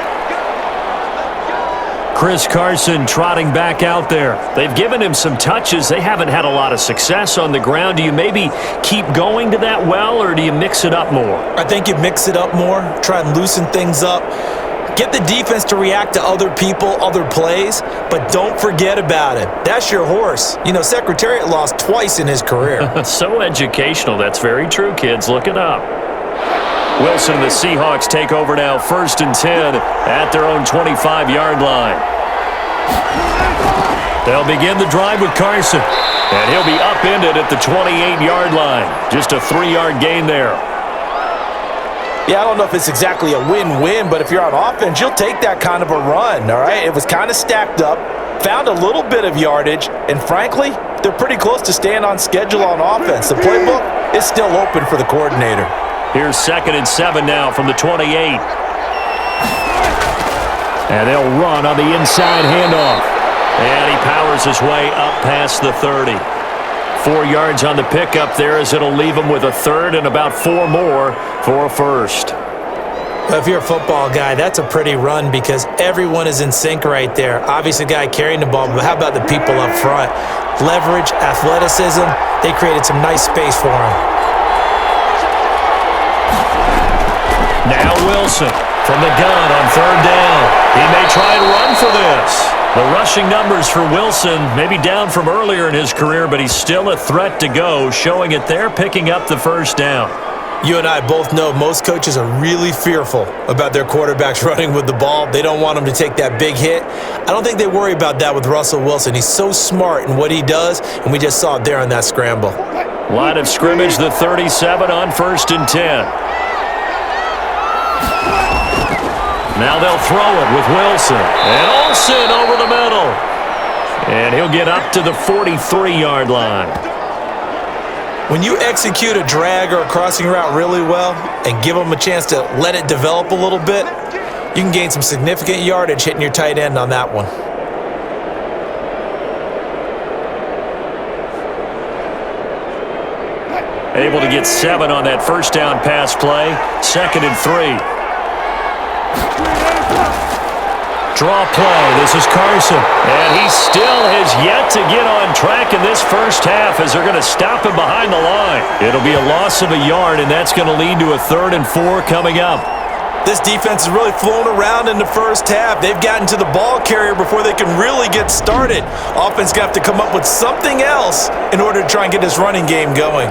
Chris Carson trotting back out there. They've given him some touches. They haven't had a lot of success on the ground. Do you maybe keep going to that well, or do you mix it up more? I think you mix it up more. Try and loosen things up. Get the defense to react to other people, other plays, but don't forget about it. That's your horse. You know, Secretariat lost twice in his career. So educational. That's very true, kids. Look it up. Wilson and the Seahawks take over now, 1st and 10 at their own 25-yard line. They'll begin the drive with Carson, and he'll be upended at the 28-yard line. Just a 3-yard gain there. Yeah, I don't know if it's exactly a win-win, but if you're on offense, you'll take that kind of a run, all right? It was kind of stacked up, found a little bit of yardage, and frankly, they're pretty close to staying on schedule on offense. The playbook is still open for the coordinator. Here's 2nd and 7 now from the 28. And they'll run on the inside handoff. And he powers his way up past the 30. 4 yards on the pickup there as it'll leave him with a 3rd and about 4 more for a 1st. Well, if you're a football guy, that's a pretty run because everyone is in sync right there. Obviously, the guy carrying the ball, but how about the people up front? Leverage, athleticism, they created some nice space for him. Now Wilson from the gun on 3rd down. He may try and run for this. The rushing numbers for Wilson maybe down from earlier in his career, but he's still a threat to go, showing it there, picking up the 1st down. You and I both know most coaches are really fearful about their quarterbacks running with the ball. They don't want them to take that big hit. I don't think they worry about that with Russell Wilson. He's so smart in what he does, and we just saw it there on that scramble. Line of scrimmage, the 37 on 1st and 10. Now they'll throw it with Wilson. And Olsen over the middle. And he'll get up to the 43-yard line. When you execute a drag or a crossing route really well and give them a chance to let it develop a little bit, you can gain some significant yardage hitting your tight end on that one. Able to get 7 on that 1st down pass play. 2nd and 3. Draw play. This is Carson. And he still has yet to get on track in this first half as they're going to stop him behind the line. It'll be a loss of a yard, and that's going to lead to a 3rd and 4 coming up. This defense has really flown around in the first half. They've gotten to the ball carrier before they can really get started. Offense going to have to come up with something else in order to try and get this running game going.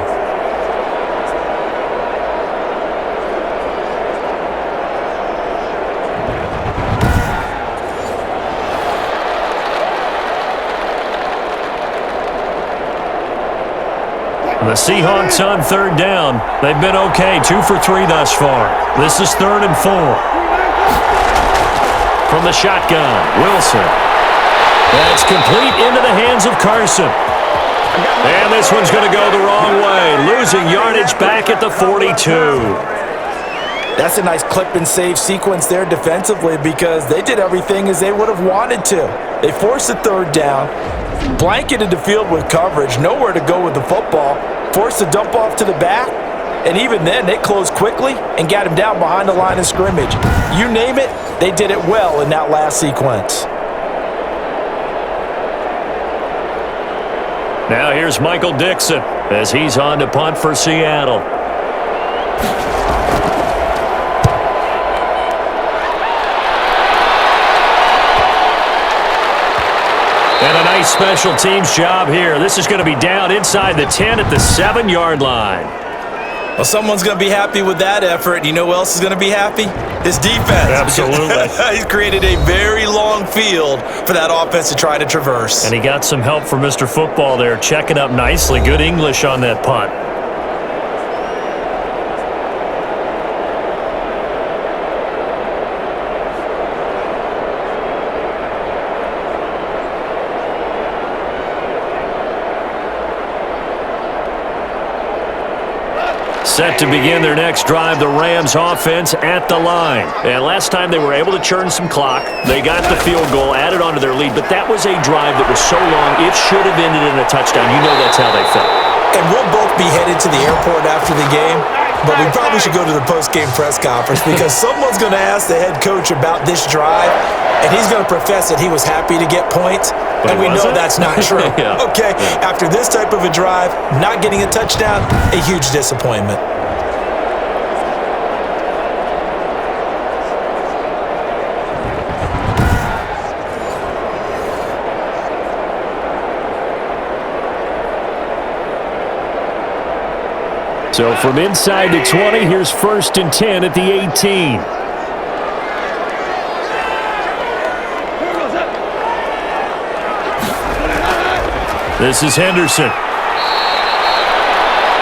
The Seahawks on 3rd down. They've been okay, 2 for 3 thus far. This is 3rd and 4. From the shotgun, Wilson. That's complete into the hands of Carson. And this one's going to go the wrong way, losing yardage back at the 42. That's a nice clip and save sequence there defensively because they did everything as they would have wanted to. They forced the 3rd down, blanketed the field with coverage, nowhere to go with the football, forced the dump off to the back, and even then they closed quickly and got him down behind the line of scrimmage. You name it, they did it well in that last sequence. Now here's Michael Dixon as he's on to punt for Seattle. And a nice special teams job here. This is going to be down inside the 10 at the 7-yard line. Well, someone's going to be happy with that effort. You know who else is going to be happy? His defense. Absolutely. He's created a very long field for that offense to try to traverse. And he got some help from Mr. Football there, checking up nicely. Good English on that punt. Set to begin their next drive, the Rams offense at the line. And last time they were able to churn some clock. They got the field goal, added onto their lead, but that was a drive that was so long it should have ended in a touchdown. You know that's how they felt. And we'll both be headed to the airport after the game, but we probably should go to the post-game press conference because someone's going to ask the head coach about this drive, and he's going to profess that he was happy to get points. But and we know that's not true. Yeah. Okay, after this type of a drive, not getting a touchdown, a huge disappointment. So from inside the 20, here's 1st and 10 at the 18. This is Henderson.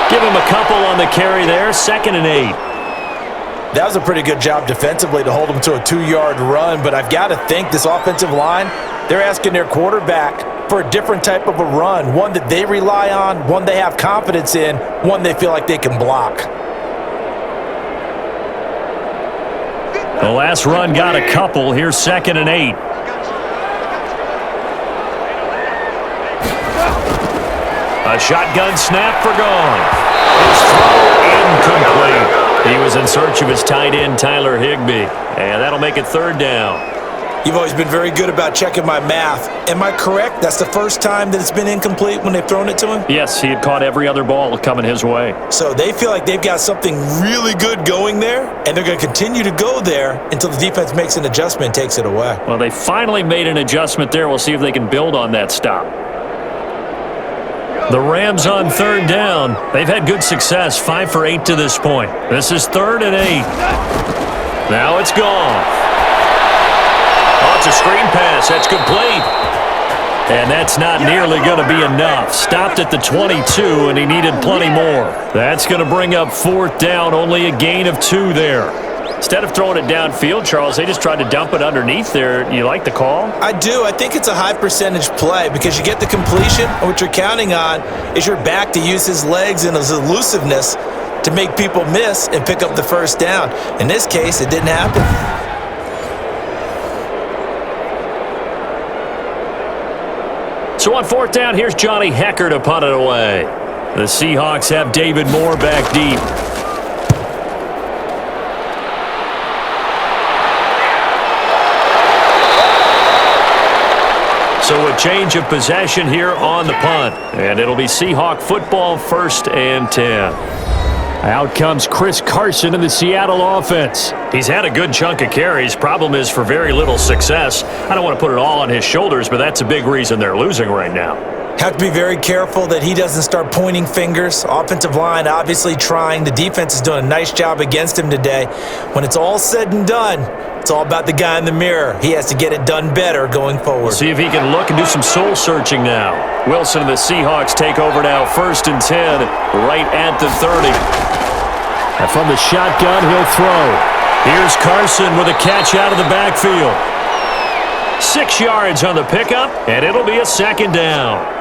Give him a couple on the carry there. 2nd and 8. That was a pretty good job defensively to hold him to a 2-yard run, but I've got to think this offensive line, they're asking their quarterback for a different type of a run, one that they rely on, one they have confidence in, one they feel like they can block. The last run got a couple. Here's 2nd and 8. A shotgun snap for gone. His throw incomplete. He was in search of his tight end, Tyler Higbee. And that'll make it 3rd down. You've always been very good about checking my math. Am I correct? That's the first time that it's been incomplete when they've thrown it to him? Yes, he had caught every other ball coming his way. So they feel like they've got something really good going there, and they're going to continue to go there until the defense makes an adjustment and takes it away. Well, they finally made an adjustment there. We'll see if they can build on that stop. The Rams on 3rd down. They've had good success, 5 for 8 to this point. This is 3rd and 8. Now it's gone. Oh, it's a screen pass. That's complete. And that's not nearly going to be enough. Stopped at the 22, and he needed plenty more. That's going to bring up 4th down, only a gain of 2 there. Instead of throwing it downfield, Charles, they just tried to dump it underneath there. You like the call? I do. I think it's a high percentage play because you get the completion, and what you're counting on is your back to use his legs and his elusiveness to make people miss and pick up the 1st down. In this case, it didn't happen. So on 4th down, here's Johnny Hecker to punt it away. The Seahawks have David Moore back deep. change of possession here on the punt. And it'll be Seahawk football, 1st and 10. Out comes Carson in the Seattle offense. He's had a good chunk of carries. Problem is for very little success. I don't want to put it all on his shoulders, but that's a big reason they're losing right now. Have to be very careful that he doesn't start pointing fingers. Offensive line obviously trying. The defense is doing a nice job against him today. When it's all said and done, it's all about the guy in the mirror. He has to get it done better going forward. We'll see if he can look and do some soul searching now. Wilson and the Seahawks take over now, 1st and 10, right at the 30. And from the shotgun, he'll throw. Here's Carson with a catch out of the backfield. 6 yards on the pickup, and it'll be a 2nd down.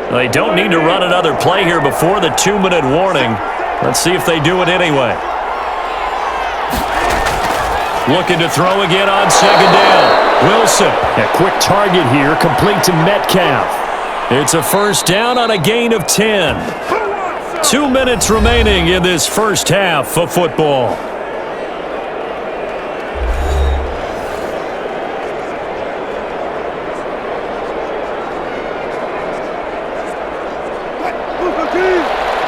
They don't need to run another play here before the 2-minute warning. Let's see if they do it anyway. Looking to throw again on 2nd down. Wilson, a quick target here, complete to Metcalf. It's a 1st down on a gain of 10. 2 minutes remaining in this first half of football.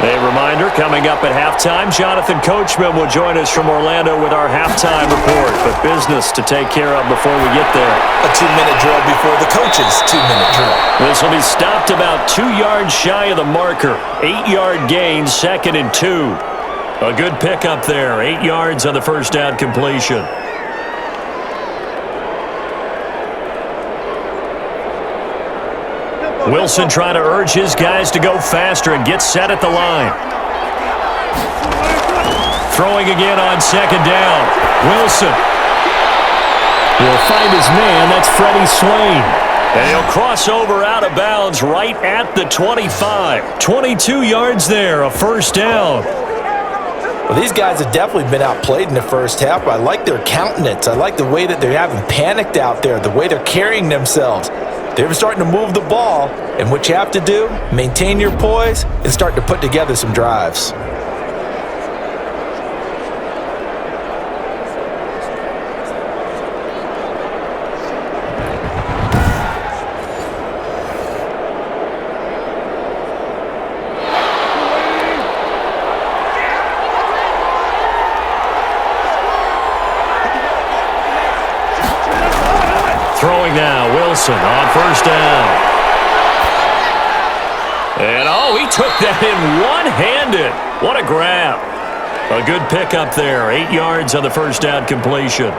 A reminder, coming up at halftime, Jonathan Coachman will join us from Orlando with our halftime report. But business to take care of before we get there. A 2-minute drill before the coach's 2-minute drill. This will be stopped about 2 yards shy of the marker. 8-yard gain, 2nd and 2. A good pickup there, 8 yards on the 1st down completion. Wilson trying to urge his guys to go faster and get set at the line. Throwing again on 2nd down. Wilson will find his man. That's Freddie Swain. And he'll cross over out of bounds right at the 25. 22 yards there, a 1st down. Well, these guys have definitely been outplayed in the first half. I like their countenance. I like the way that they haven't panicked out there, the way they're carrying themselves. They're starting to move the ball, and what you have to do, maintain your poise and start to put together some drives. Throwing now, Wilson on 1st down. And he took that in one-handed. What a grab. A good pickup there, 8 yards on the 1st down completion.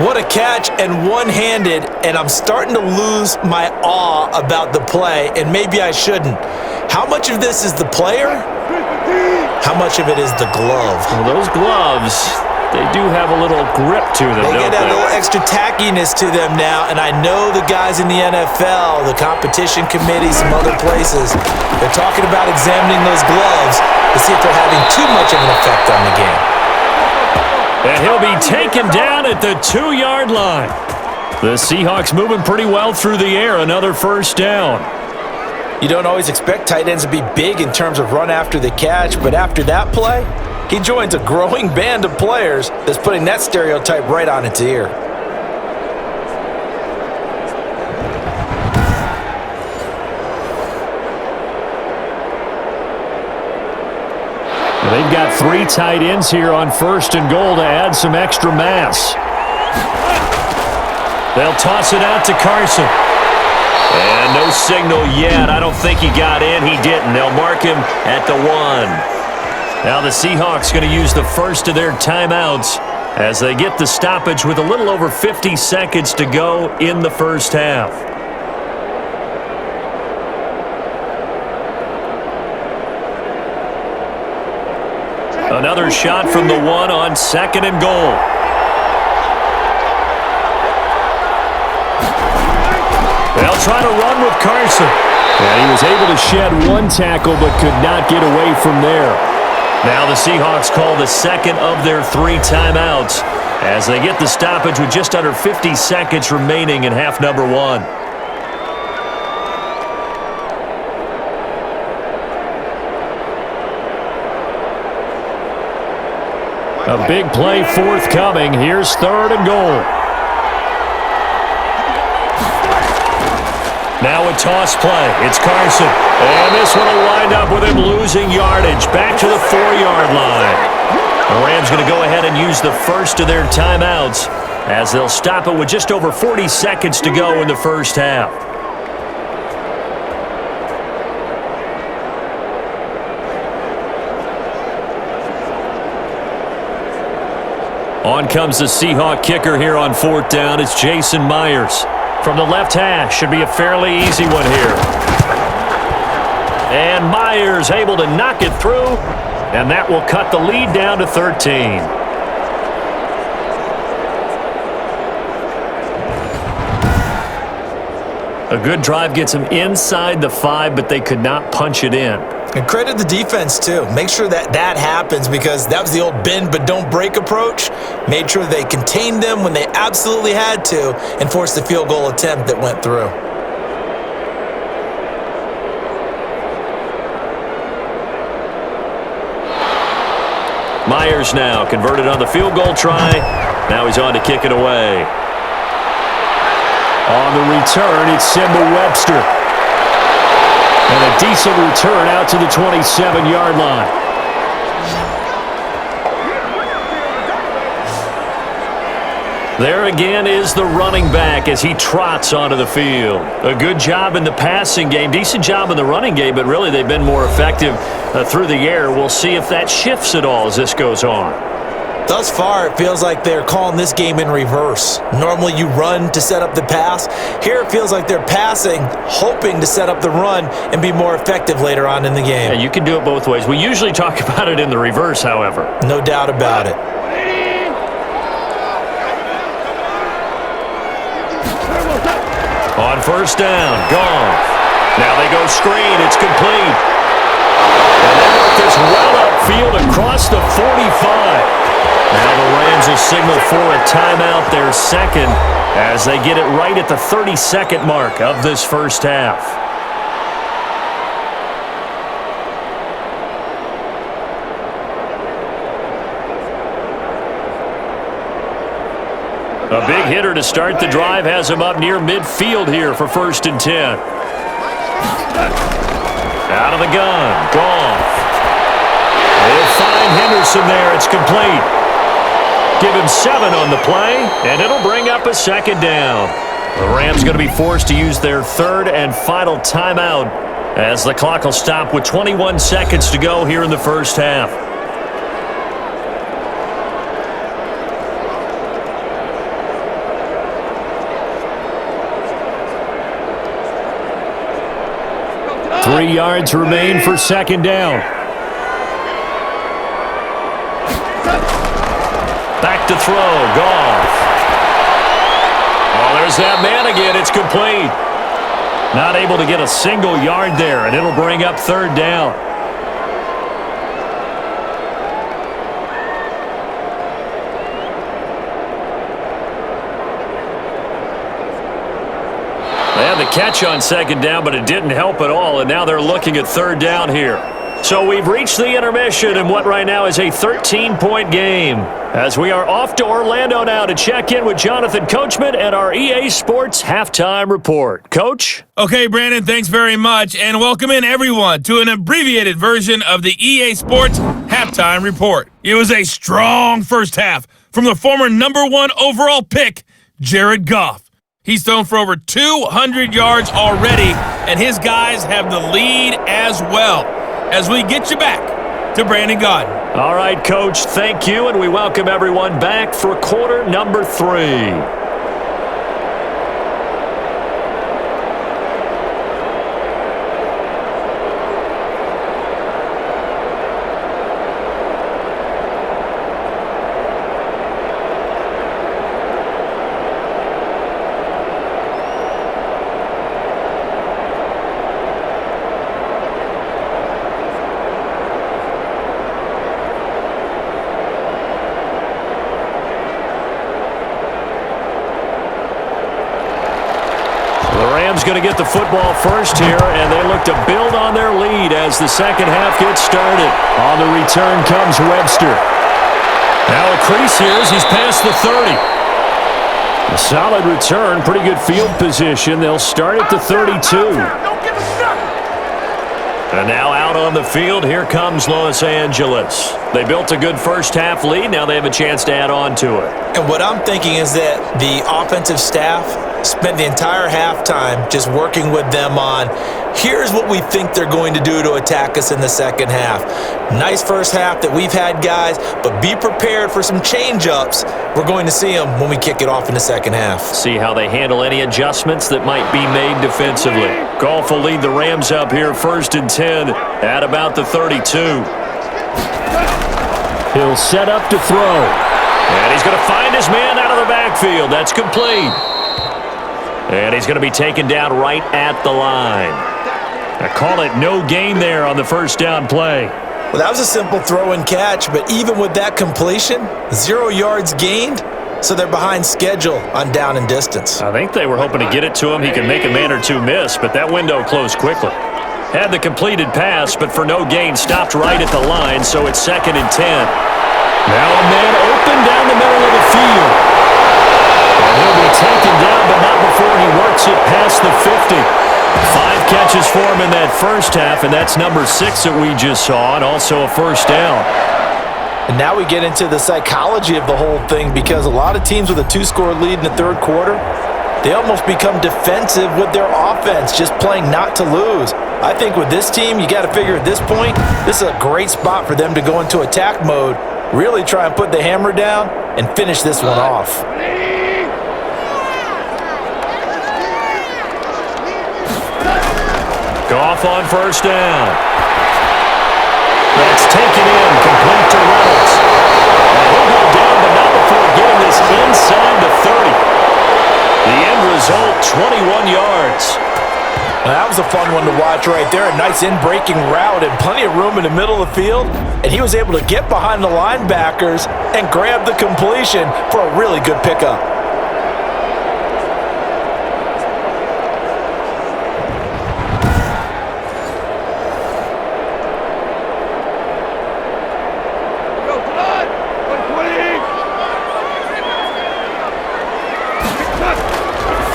What a catch and one-handed, and I'm starting to lose my awe about the play, and maybe I shouldn't. How much of this is the player? How much of it is the glove? Well, those gloves, they do have a little grip to them, They don't get a they? little extra tackiness to them now, and I know the guys in the NFL, the competition committee, some other places, they're talking about examining those gloves to see if they're having too much of an effect on the game. And he'll be taken down at the 2-yard line. The Seahawks moving pretty well through the air, another 1st down. You don't always expect tight ends to be big in terms of run after the catch, but after that play, he joins a growing band of players that's putting that stereotype right on its ear. They've got 3 tight ends here on 1st and goal to add some extra mass. They'll toss it out to Carson. And no signal yet. I don't think he got in. He didn't. They'll mark him at the 1. Now the Seahawks going to use the first of their timeouts as they get the stoppage with a little over 50 seconds to go in the first half. Another shot from the 1 on 2nd and goal. They'll try to run with Carson. And he was able to shed 1 tackle but could not get away from there. Now the Seahawks call the 2nd of their 3 timeouts as they get the stoppage with just under 50 seconds remaining in half number 1. A big play forthcoming. Here's 3rd and goal. Now a toss play. It's Carson. And this one will wind up with him losing yardage. Back to the 4-yard line. The Rams going to go ahead and use the first of their timeouts as they'll stop it with just over 40 seconds to go in the first half. On comes the Seahawk kicker here on 4th down. It's Jason Myers. From the left hash, should be a fairly easy one here. And Myers able to knock it through, and that will cut the lead down to 13. A good drive gets them inside the 5, but they could not punch it in. And credit the defense, too. Make sure that happens because that was the old bend but don't break approach. Made sure they contained them when they absolutely had to and forced the field goal attempt that went through. Myers now converted on the field goal try. Now he's on to kick it away. On the return, it's Simba Webster. And a decent return out to the 27-yard line. There again is the running back as he trots onto the field. A good job in the passing game, decent job in the running game, but really they've been more effective through the air. We'll see if that shifts at all as this goes on. Thus far, it feels like they're calling this game in reverse. Normally you run to set up the pass. Here it feels like they're passing, hoping to set up the run and be more effective later on in the game. Yeah, you can do it both ways. We usually talk about it in the reverse, however. No doubt about it. On 1st down, Goff. Now they go screen. It's complete. And they work this well upfield across the 45. Now the Rams will signal for a timeout, their second, as they get it right at the 30-second mark of this first half. A big hitter to start the drive has him up near midfield here for 1st and 10. Out of the gun, Goff. They'll find Henderson there. It's complete. Give him 7 on the play, and it'll bring up a 2nd down. The Rams going to be forced to use their 3rd and final timeout as the clock will stop with 21 seconds to go here in the first half. Three yards remain for 2nd down. Back to throw, Goff. Oh, there's that man again. It's complete. Not able to get a single yard there, and it'll bring up 3rd down. They had the catch on 2nd down, but it didn't help at all, and now they're looking at 3rd down here. So we've reached the intermission in what right now is a 13-point game. As we are off to Orlando now to check in with Jonathan Coachman and our EA Sports Halftime Report. Coach? Okay, Brandon, thanks very much, and welcome in everyone to an abbreviated version of the EA Sports Halftime Report. It was a strong first half from the former #1 overall pick, Jared Goff. He's thrown for over 200 yards already, and his guys have the lead as well. As we get you back to Brandon Gaudin. All right, Coach, thank you, and we welcome everyone back for quarter number 3. Going to get the football first here, and they look to build on their lead as the second half gets started. On the return comes Webster. Now a crease here as he's past the 30. A solid return, pretty good field position. They'll start at the 32. Don't give us nothing. And now out on the field, here comes Los Angeles. They built a good first-half lead. Now they have a chance to add on to it. And what I'm thinking is that the offensive staff spent the entire halftime just working with them on, here's what we think they're going to do to attack us in the second half. Nice first half that we've had, guys, but be prepared for some change-ups. We're going to see them when we kick it off in the second half. See how they handle any adjustments that might be made defensively. Goff will lead the Rams up here 1st and 10 at about the 32. He'll set up to throw. And he's going to find his man out of the backfield. That's complete. And he's going to be taken down right at the line. I call it no gain there on the first down play. Well, that was a simple throw and catch, but even with that completion, 0 yards gained, so they're behind schedule on down and distance. I think they were hoping to get it to him. He could make a man or two miss, but that window closed quickly. Had the completed pass, but for no gain, stopped right at the line, so it's 2nd and 10. Now a man open down the middle of the field. And he'll be taken down, but not before he works it past the 50. 5 catches for him in that first half, and that's number 6 that we just saw, and also a first down. And now we get into the psychology of the whole thing, because a lot of teams with a 2-score lead in the third quarter, they almost become defensive with their offense, just playing not to lose. I think with this team, you got to figure at this point, this is a great spot for them to go into attack mode, really try and put the hammer down and finish this one off. Goff on first down. That's taken in, complete to Reynolds. And he'll go down, but not before getting this inside the 30. The end result, 21 yards. Now, that was a fun one to watch right there. A nice in-breaking route and plenty of room in the middle of the field. And he was able to get behind the linebackers and grab the completion for a really good pickup.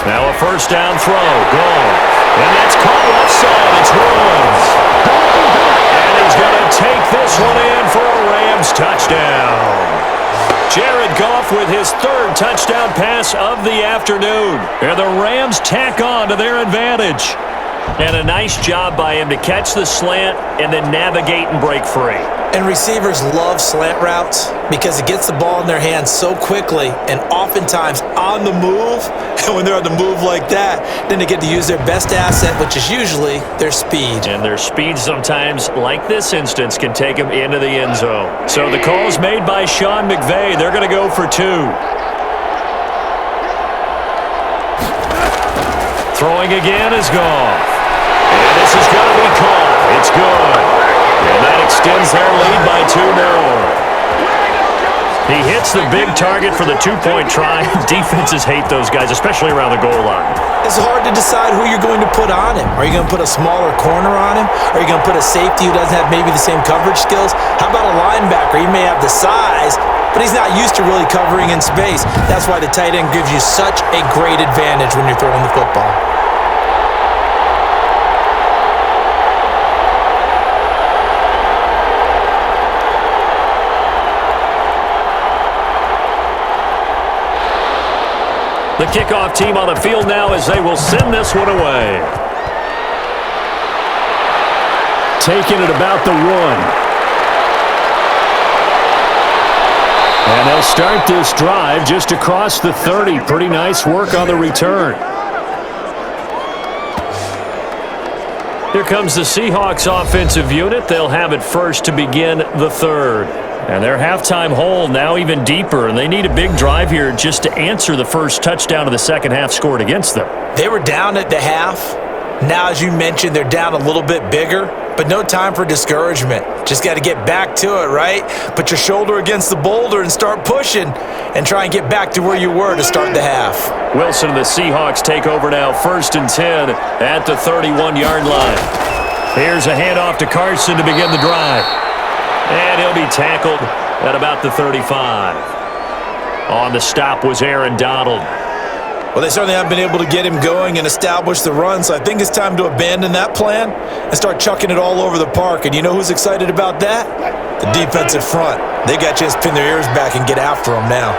Now a first down throw, gone. And that's caught left side, it's Woods. And he's going to take this one in for a Rams touchdown. Jared Goff with his 3rd touchdown pass of the afternoon. And the Rams tack on to their advantage. And a nice job by him to catch the slant and then navigate and break free. And receivers love slant routes because it gets the ball in their hands so quickly and oftentimes on the move. And when they're on the move like that, then they get to use their best asset, which is usually their speed. And their speed sometimes, like this instance, can take them into the end zone. So the call is made by Sean McVay. They're going to go for 2. Throwing again is Goff. And this is going to be caught. It's good. And that extends their lead by 2 more. He hits the big target for the 2-point try. Defenses hate those guys, especially around the goal line. It's hard to decide who you're going to put on him. Are you going to put a smaller corner on him? Are you going to put a safety who doesn't have maybe the same coverage skills? How about a linebacker? He may have the size, but he's not used to really covering in space. That's why the tight end gives you such a great advantage when you're throwing the football. The kickoff team on the field now as they will send this one away. Taking it about the 1. And they'll start this drive just across the 30. Pretty nice work on the return. Here comes the Seahawks offensive unit. They'll have it first to begin the 3rd. And their halftime hole now even deeper, and they need a big drive here just to answer the first touchdown of the second half scored against them. They were down at the half. Now, as you mentioned, they're down a little bit bigger, but no time for discouragement. Just got to get back to it, right? Put your shoulder against the boulder and start pushing and try and get back to where you were to start the half. Wilson and the Seahawks take over now 1st and 10 at the 31-yard line. Here's a handoff to Carson to begin the drive. And he'll be tackled at about the 35. On the stop was Aaron Donald. Well, they certainly haven't been able to get him going and establish the run, so I think it's time to abandon that plan and start chucking it all over the park. And you know who's excited about that? The defensive front. They got a chance to pin their ears back and get after him now.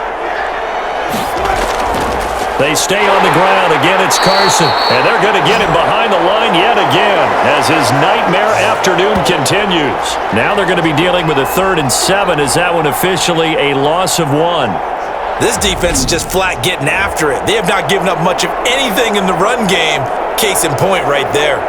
They stay on the ground. Again, it's Carson. And they're going to get him behind the line yet again as his nightmare afternoon continues. Now they're going to be dealing with a 3rd and 7. Is that one officially a loss of 1? This defense is just flat getting after it. They have not given up much of anything in the run game. Case in point right there.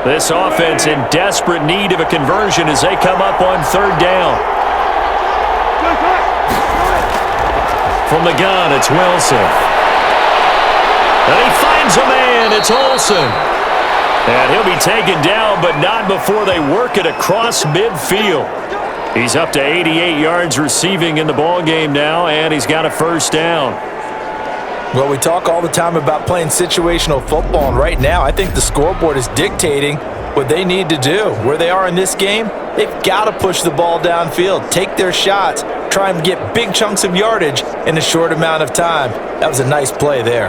This offense in desperate need of a conversion as they come up on 3rd down. From the gun, it's Wilson. And he finds a man. It's Olsen. And he'll be taken down, but not before they work it across midfield. He's up to 88 yards receiving in the ballgame now, and he's got a 1st down. Well, we talk all the time about playing situational football, and right now I think the scoreboard is dictating what they need to do. Where they are in this game, they've got to push the ball downfield, take their shots, try and get big chunks of yardage in a short amount of time. That was a nice play there.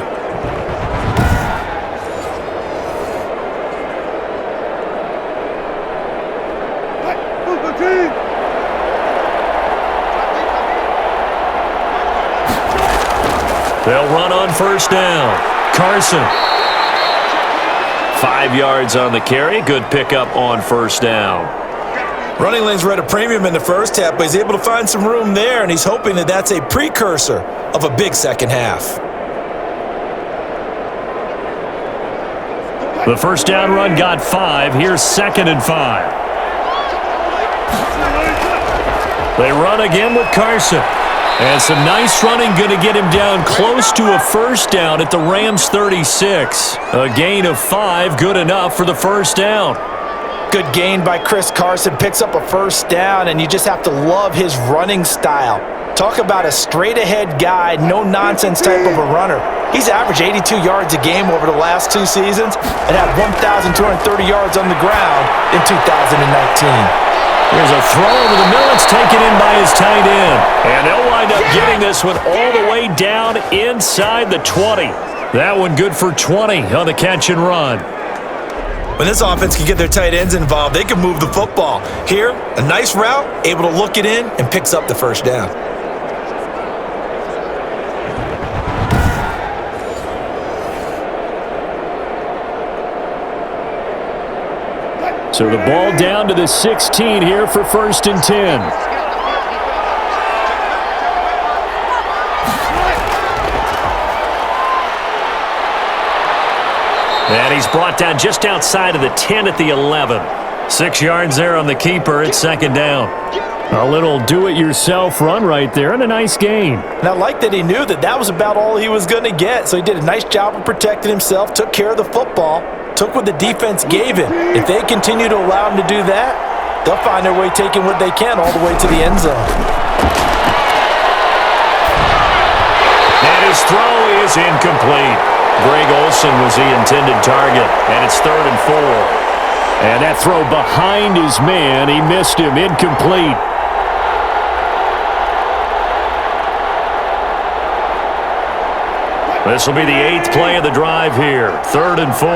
They'll run on 1st down. Carson. 5 yards on the carry. Good pickup on 1st down. Running lanes were at a premium in the first half, but he's able to find some room there, and he's hoping that that's a precursor of a big second half. The 1st down run got 5. Here's 2nd and 5. They run again with Carson. And some nice running, going to get him down close to a 1st down at the Rams' 36. A gain of 5, good enough for the 1st down. Good gain by Chris Carson, picks up a 1st down, and you just have to love his running style. Talk about a straight-ahead guy, no-nonsense type of a runner. He's averaged 82 yards a game over the last 2 seasons and had 1,230 yards on the ground in 2019. Here's a throw over the middle. It's taken in by his tight end. And they'll wind up getting this one all the way down inside the 20. That one good for 20 on the catch and run. When this offense can get their tight ends involved, they can move the football. Here, a nice route, able to look it in, and picks up the 1st down. So the ball down to the 16 here for 1st and 10. And he's brought down just outside of the 10 at the 11. 6 yards there on the keeper. It's 2nd down. A little do-it-yourself run right there and a nice gain. And I like that he knew that that was about all he was going to get. So he did a nice job of protecting himself, took care of the football, took what the defense gave him. If they continue to allow him to do that, they'll find their way taking what they can all the way to the end zone. And his throw is incomplete. Greg Olsen was the intended target, and it's 3rd and 4. And that throw behind his man, he missed him, incomplete. This will be the 8th play of the drive here, 3rd and 4.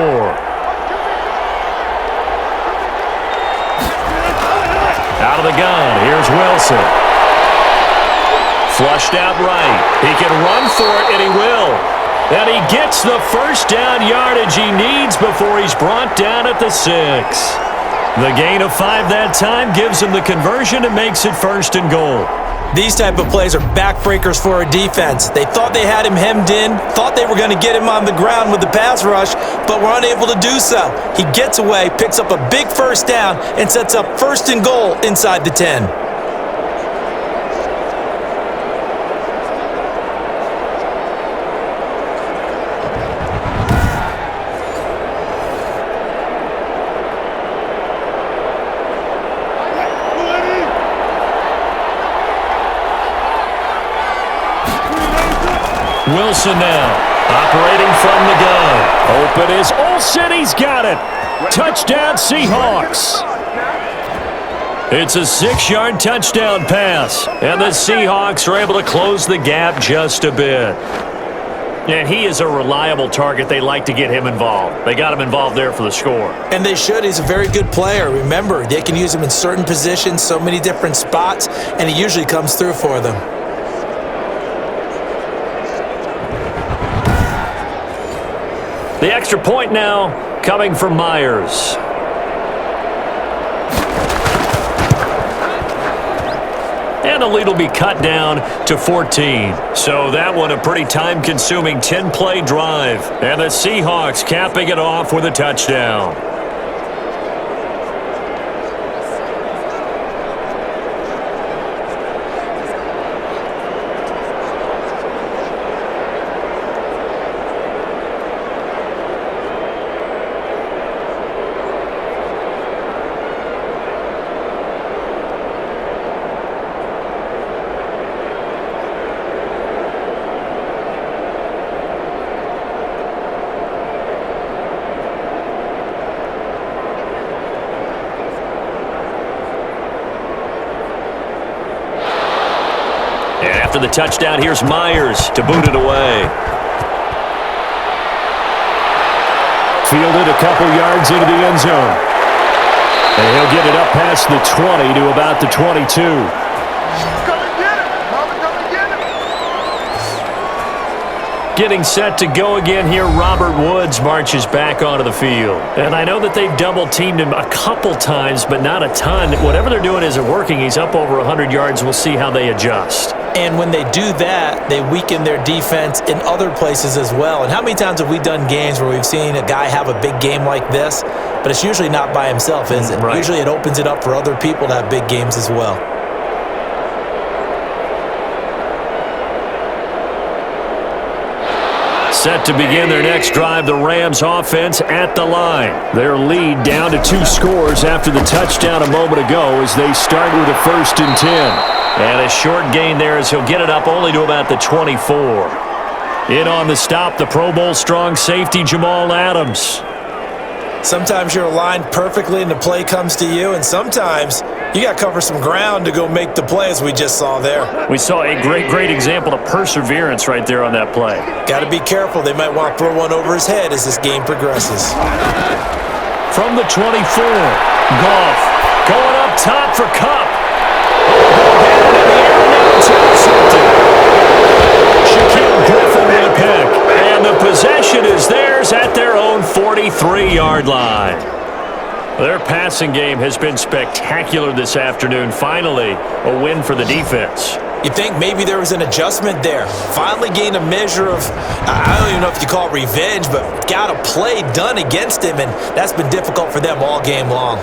Out of the gun, here's Wilson. Flushed out right. He can run for it, and he will. And he gets the 1st down yardage he needs before he's brought down at the 6. The gain of 5 that time gives him the conversion and makes it 1st and goal. These type of plays are backbreakers for a defense. They thought they had him hemmed in, thought they were going to get him on the ground with the pass rush, but were unable to do so. He gets away, picks up a big 1st down, and sets up 1st and goal inside the 10. Wilson now. Operating from the gun. Open is Olsen. He's got it. Touchdown, Seahawks. It's a 6-yard touchdown pass. And the Seahawks are able to close the gap just a bit. And he is a reliable target. They like to get him involved. They got him involved there for the score. And they should. He's a very good player. Remember, they can use him in certain positions, so many different spots, and he usually comes through for them. The extra point now coming from Myers. And the lead will be cut down to 14. So that one a pretty time-consuming 10-play drive. And the Seahawks capping it off with a touchdown. After the touchdown, here's Myers to boot it away. Fielded a couple yards into the end zone. And he'll get it up past the 20 to about the 22. Getting set to go again here, Robert Woods marches back onto the field. And I know that they've double-teamed him a couple times, but not a ton. Whatever they're doing isn't working. He's up over 100 yards. We'll see how they adjust. And when they do that, they weaken their defense in other places as well. And how many times have we done games where we've seen a guy have a big game like this, but it's usually not by himself, is it? Right. Usually it opens it up for other people to have big games as well. Set to begin their next drive, the Rams offense at the line. Their lead down to 2 scores after the touchdown a moment ago as they start with a 1st and 10. And a short gain there as he'll get it up only to about the 24. In on the stop, the Pro Bowl strong safety Jamal Adams. Sometimes you're aligned perfectly and the play comes to you, and sometimes you got to cover some ground to go make the play, as we just saw there. We saw a great example of perseverance right there on that play. Got to be careful. They might want to throw one over his head as this game progresses. From the 24, Goff going up top for Kupp. Shaquille Griffin with a pick. And the possession is theirs at their own 43-yard line. Their passing game has been spectacular this afternoon. Finally, a win for the defense. You think maybe there was an adjustment there. Finally gained a measure of, I don't even know if you call it revenge, but got a play done against him, and that's been difficult for them all game long.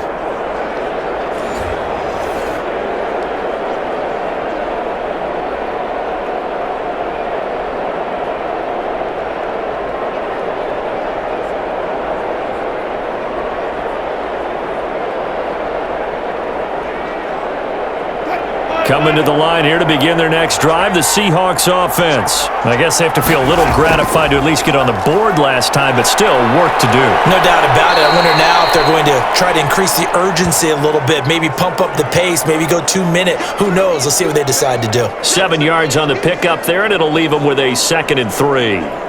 Coming to the line here to begin their next drive, the Seahawks offense. I guess they have to feel a little gratified to at least get on the board last time, but still work to do. No doubt about it. I wonder now if they're going to try to increase the urgency a little bit, maybe pump up the pace, maybe go 2-minute. Who knows? Let's see what they decide to do. 7 yards on the pickup there, and it'll leave them with a 2nd and 3.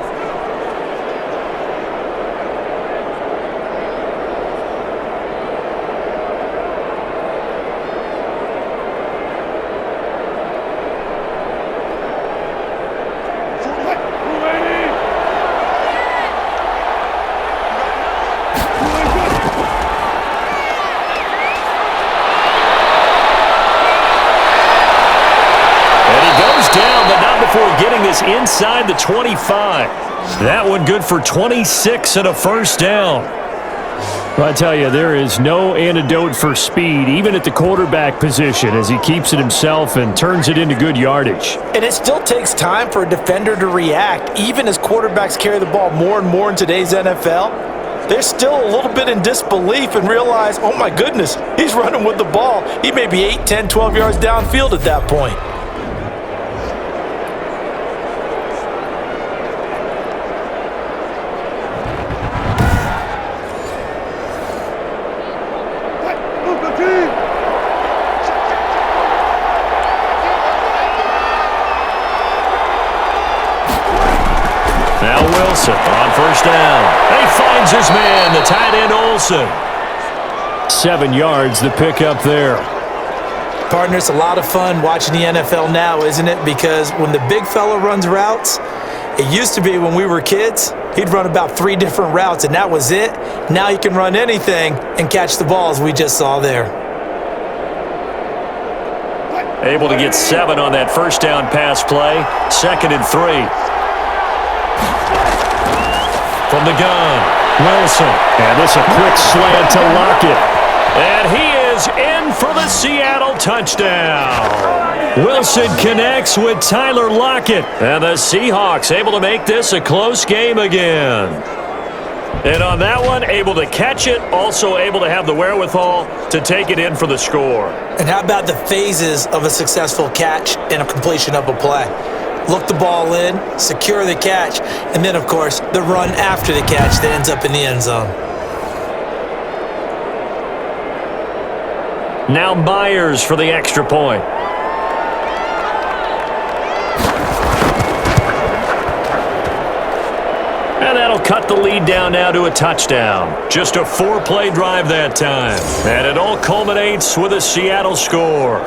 Inside the 25. That one good for 26 and a 1st down. Well, I tell you, there is no antidote for speed, even at the quarterback position, as he keeps it himself and turns it into good yardage. And it still takes time for a defender to react, even as quarterbacks carry the ball more and more in today's NFL. They're still a little bit in disbelief and realize, oh my goodness, he's running with the ball. He may be 8, 10, 12 yards downfield at that point. Wilson on first down. He finds his man, the tight end Olsen. 7 yards, the pickup there. Partner, it's a lot of fun watching the NFL now, isn't it? Because when the big fella runs routes, it used to be when we were kids, he'd run about 3 different routes, and that was it. Now he can run anything and catch the balls we just saw there. Able to get 7 on that first down pass play. 2nd and 3. From the gun, Wilson. And this a quick slant to Lockett. And he is in for the Seattle touchdown. Wilson connects with Tyler Lockett. And the Seahawks able to make this a close game again. And on that one, able to catch it, also able to have the wherewithal to take it in for the score. And how about the phases of a successful catch and a completion of a play? Look the ball in, secure the catch, and then, of course, the run after the catch that ends up in the end zone. Now Myers for the extra point. And that'll cut the lead down now to a touchdown. Just a 4-play drive that time. And it all culminates with a Seattle score.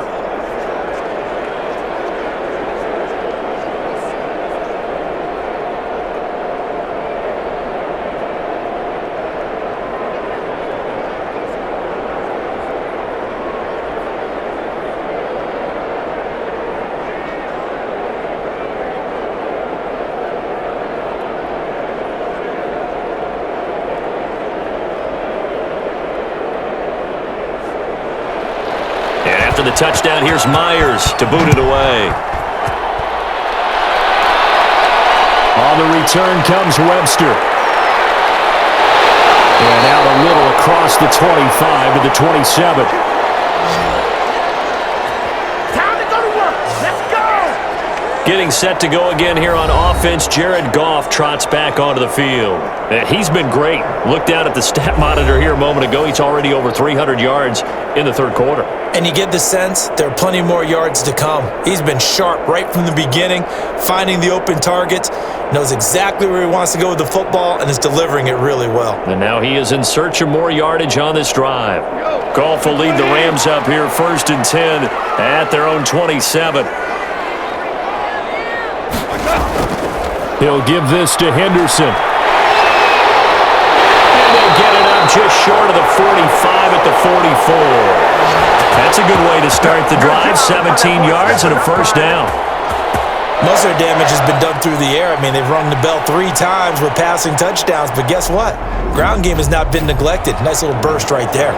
After the touchdown, here's Myers to boot it away. On the return comes Webster. And out a little across the 25 to the 27. Time to go to work. Let's go. Getting set to go again here on offense, Jared Goff trots back onto the field. And he's been great. Look down at the stat monitor here a moment ago. He's already over 300 yards in the third quarter. And you get the sense there are plenty more yards to come. He's been sharp right from the beginning, finding the open targets, knows exactly where he wants to go with the football, and is delivering it really well. And now he is in search of more yardage on this drive. Goff will lead the Rams up here 1st and 10 at their own 27. He'll give this to Henderson. And they'll get it up just short of the 45 at the 44. That's a good way to start the drive. 17 yards and a first down. Most of their damage has been done through the air. I mean, they've rung the bell 3 times with passing touchdowns, but guess what? Ground game has not been neglected. Nice little burst right there.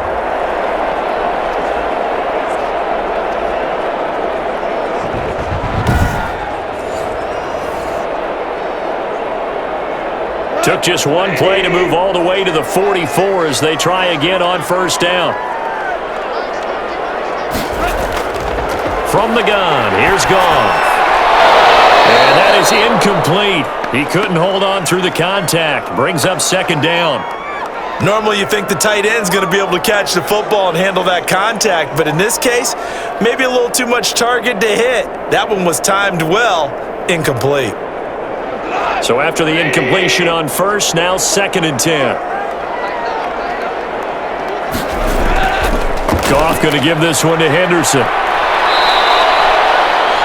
Took just one play to move all the way to the 44 as they try again on first down. From the gun, here's Goff. And that is incomplete. He couldn't hold on through the contact. Brings up 2nd down. Normally you think the tight end's going to be able to catch the football and handle that contact, but in this case, maybe a little too much target to hit. That one was timed well, incomplete. So after the incompletion on first, now 2nd and 10. Goff going to give this one to Henderson.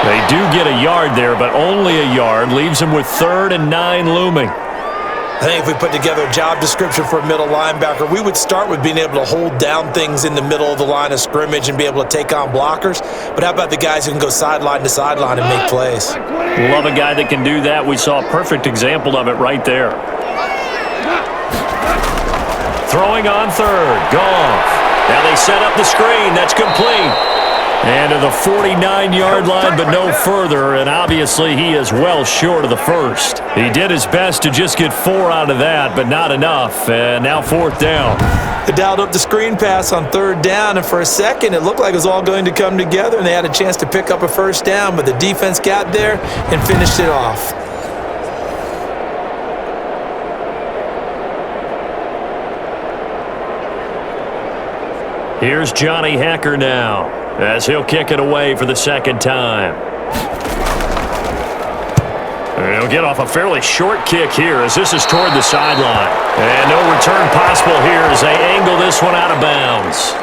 They do get a yard there, but only a yard. Leaves them with 3rd and 9 looming. I think if we put together a job description for a middle linebacker, we would start with being able to hold down things in the middle of the line of scrimmage and be able to take on blockers. But how about the guys who can go sideline to sideline and make plays? Love a guy that can do that. We saw a perfect example of it right there. Throwing on 3rd. Goff. Now they set up the screen. That's complete. And to the 49-yard line, but no further, and obviously he is well short of the first. He did his best to just get 4 out of that, but not enough, and now 4th down. They dialed up the screen pass on 3rd down, and for a second it looked like it was all going to come together, and they had a chance to pick up a first down, but the defense got there and finished it off. Here's Johnny Hacker now, as he'll kick it away for the 2nd time. He'll get off a fairly short kick here as this is toward the sideline. And no return possible here as they angle this one out of bounds.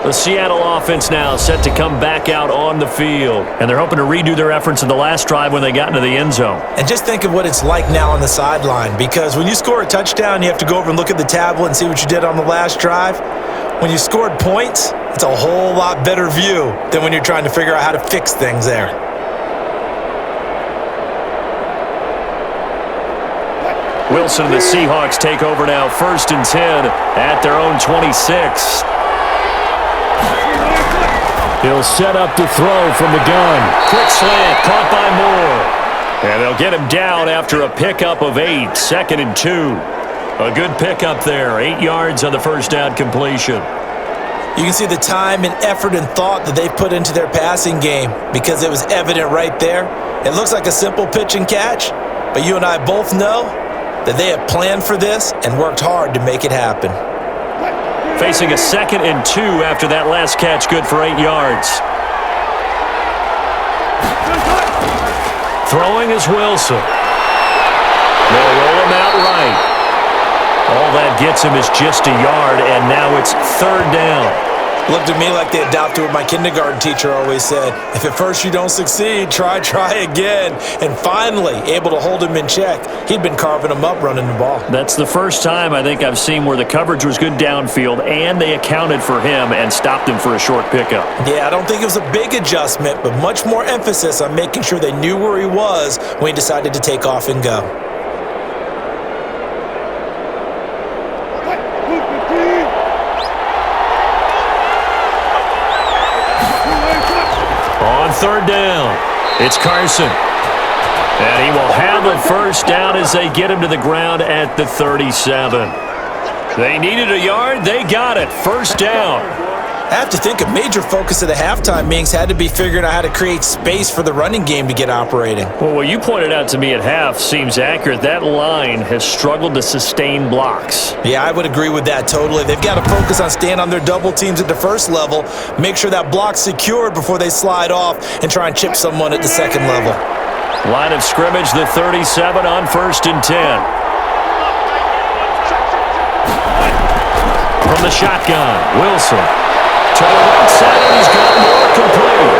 The Seattle offense now set to come back out on the field. And they're hoping to redo their efforts in the last drive when they got into the end zone. And just think of what it's like now on the sideline, because when you score a touchdown, you have to go over and look at the tablet and see what you did on the last drive. When you scored points, it's a whole lot better view than when you're trying to figure out how to fix things there. Wilson and the Seahawks take over now, 1st and 10 at their own 26. He'll set up to throw from the gun. Quick slant, caught by Moore. And they'll get him down after a pickup of 8, 2nd and 2. A good pickup there, 8 yards on the first down completion. You can see the time and effort and thought that they put into their passing game because it was evident right there. It looks like a simple pitch and catch, but you and I both know that they have planned for this and worked hard to make it happen. Facing a 2nd and 2 after that last catch, good for 8 yards. Throwing is Wilson. They'll roll him out right. All that gets him is just a yard, and now it's 3rd down. Looked at me like they adopted what my kindergarten teacher always said. If at first you don't succeed, try again. And finally, able to hold him in check. He'd been carving him up running the ball. That's the first time I think I've seen where the coverage was good downfield and they accounted for him and stopped him for a short pickup. Yeah, I don't think it was a big adjustment, but much more emphasis on making sure they knew where he was when he decided to take off and go. On 3rd down, it's Carson. And he will have a first down as they get him to the ground at the 37. They needed a yard. They got it. 1st down. I have to think a major focus of the halftime meetings had to be figuring out how to create space for the running game to get operating. Well, what you pointed out to me at half seems accurate. That line has struggled to sustain blocks. Yeah, I would agree with that totally. They've got to focus on staying on their double teams at the first level, make sure that block's secured before they slide off and try and chip someone at the second level. Line of scrimmage, the 37 on 1st and 10. From the shotgun, Wilson. To the right side, and he's got more complete.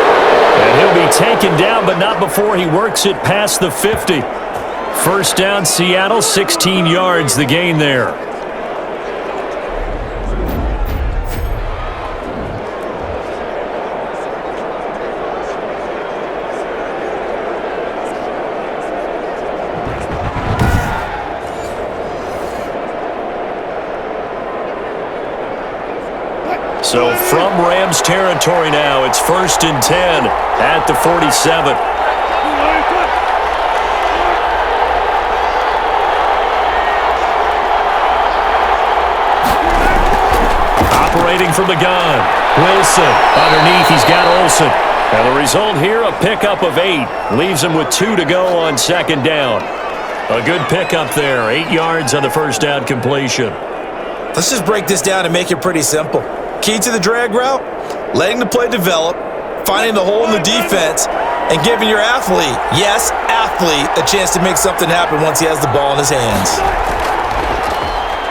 And he'll be taken down, but not before he works it past the 50. 1st down, Seattle, 16 yards, the gain there. So from Rams territory now, it's 1st and 10 at the 47. Operating from the gun, Wilson. Underneath, he's got Olsen. And the result here, a pickup of 8. Leaves him with 2 to go on 2nd down. A good pickup there, 8 yards on the first down completion. Let's just break this down and make it pretty simple. Key to the drag route, letting the play develop, finding the hole in the defense, and giving your athlete, yes, athlete, a chance to make something happen once he has the ball in his hands.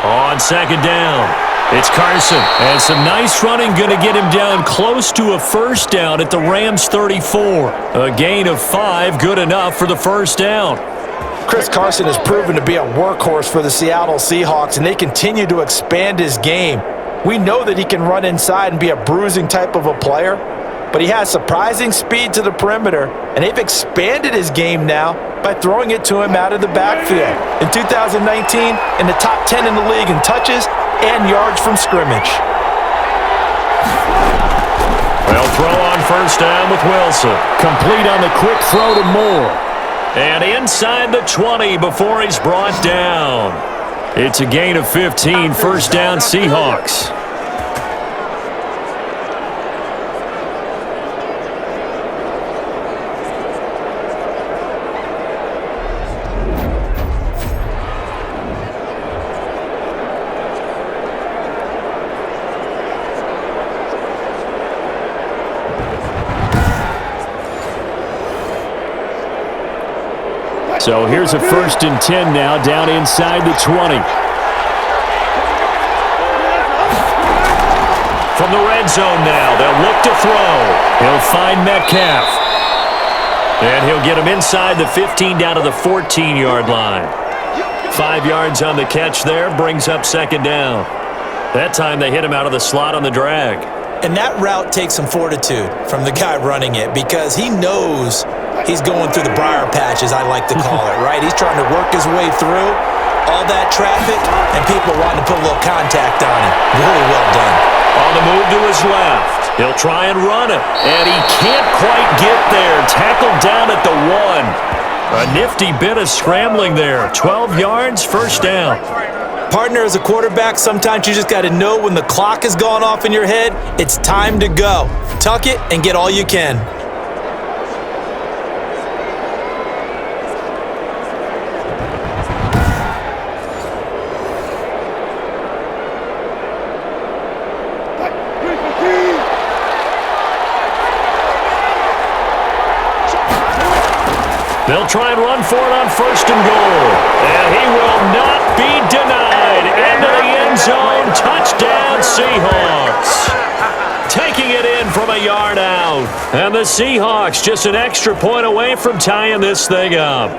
On 2nd down, it's Carson. And some nice running going to get him down close to a first down at the Rams 34. A gain of 5, good enough for the first down. Chris Carson has proven to be a workhorse for the Seattle Seahawks, and they continue to expand his game. We know that he can run inside and be a bruising type of a player, but he has surprising speed to the perimeter, and they've expanded his game now by throwing it to him out of the backfield. In 2019, in the top 10 in the league in touches and yards from scrimmage. They'll throw on first down with Wilson. Complete on the quick throw to Moore. And inside the 20 before he's brought down. It's a gain of 15, first down Seahawks. So here's a 1st and 10 now down inside the 20. From the red zone now, they'll look to throw. He'll find Metcalf. And he'll get him inside the 15 down to the 14-yard line. 5 yards on the catch there, brings up 2nd down. That time they hit him out of the slot on the drag. And that route takes some fortitude from the guy running it because he knows he's going through the briar patch, as I like to call it, right? He's trying to work his way through all that traffic, and people wanting to put a little contact on him. Really well done. On the move to his left. He'll try and run it. And he can't quite get there. Tackled down at the 1. A nifty bit of scrambling there. 12 yards, 1st down. Partner, as a quarterback, sometimes you just got to know when the clock has gone off in your head, it's time to go. Tuck it and get all you can. They'll try and run for it on 1st and goal. And he will not be denied. Into the end zone. Touchdown, Seahawks. Taking it in from a yard out. And the Seahawks just an extra point away from tying this thing up.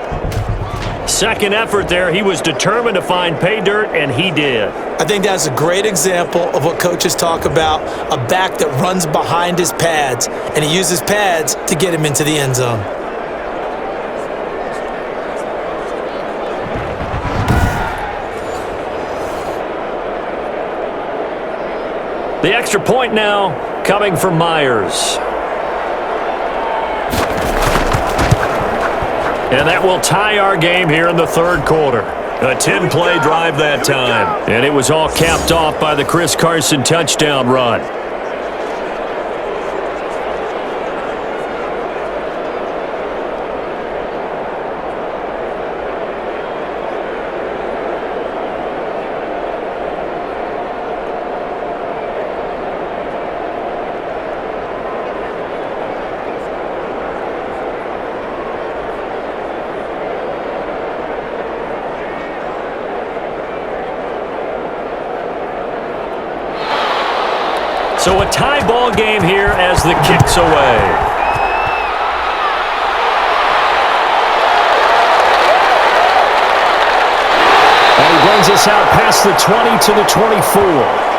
Second effort there. He was determined to find pay dirt, and he did. I think that's a great example of what coaches talk about, a back that runs behind his pads, and he uses pads to get him into the end zone. The extra point now coming from Myers. And that will tie our game here in the 3rd quarter. A 10-play drive that time. And it was all capped off by the Chris Carson touchdown run. So a tie ball game here as the kick's away. And he brings us out past the 20 to the 24.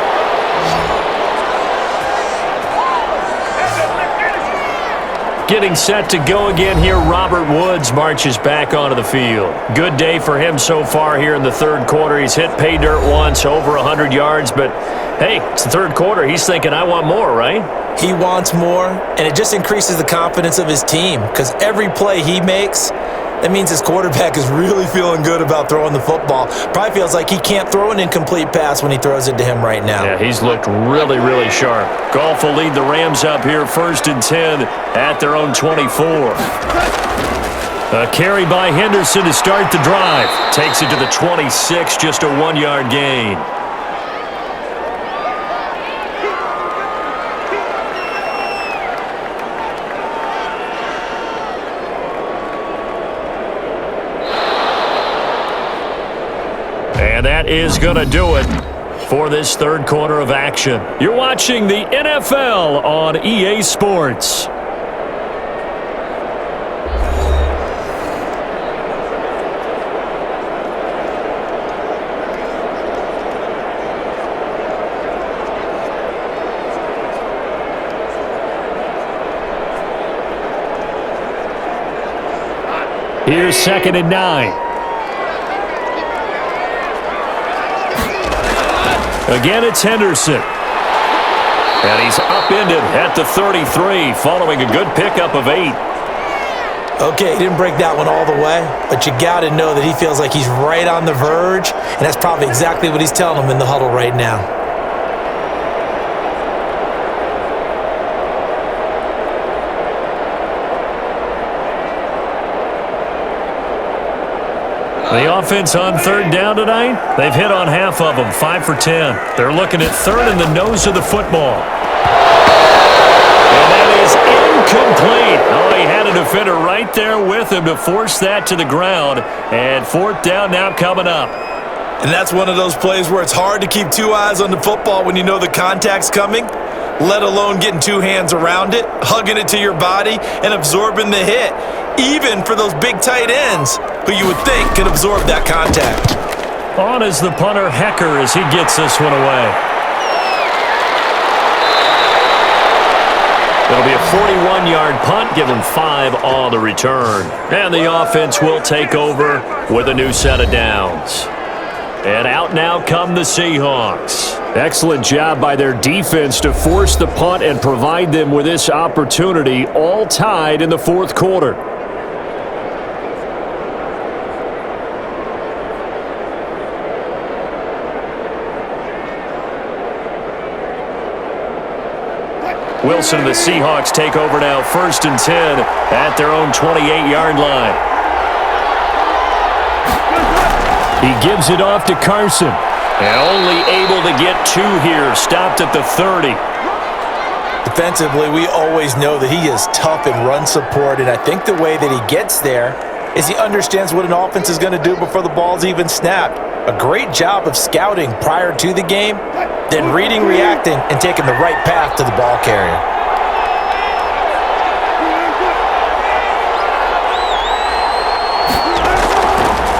Getting set to go again here, Robert Woods marches back onto the field. Good day for him so far here in the 3rd quarter. He's hit pay dirt once, over 100 yards, but hey, it's the 3rd quarter. He's thinking, I want more, right? He wants more, and it just increases the confidence of his team because every play he makes, that means his quarterback is really feeling good about throwing the football. Probably feels like he can't throw an incomplete pass when he throws it to him right now. Yeah, he's looked really, really sharp. Goff will lead the Rams up here 1st and 10 at their own 24. A carry by Henderson to start the drive. Takes it to the 26, just a 1-yard gain. And that is going to do it for this 3rd quarter of action. You're watching the NFL on EA Sports. Here's 2nd and 9. Again, it's Henderson. And he's upended at the 33 following a good pickup of 8. Okay, he didn't break that one all the way, but you got to know that he feels like he's right on the verge, and that's probably exactly what he's telling him in the huddle right now. The offense on 3rd down tonight, they've hit on half of them, 5 for 10. They're looking at 3rd in the nose of the football. And that is incomplete. Oh, he had a defender right there with him to force that to the ground. And 4th down now coming up. And that's one of those plays where it's hard to keep two eyes on the football when you know the contact's coming, let alone getting two hands around it, hugging it to your body, and absorbing the hit, even for those big tight ends who you would think could absorb that contact. On is the punter, Hecker, as he gets this one away. It'll be a 41-yard punt, give him 5 on the return. And the offense will take over with a new set of downs. And out now come the Seahawks. Excellent job by their defense to force the punt and provide them with this opportunity, all tied in the 4th quarter. Wilson and the Seahawks take over now, 1st and 10 at their own 28-yard line. He gives it off to Carson. And only able to get 2 here, stopped at the 30. Defensively, we always know that he is tough in run support, and I think the way that he gets there is he understands what an offense is going to do before the ball's even snapped. A great job of scouting prior to the game, then reading, reacting, and taking the right path to the ball carrier.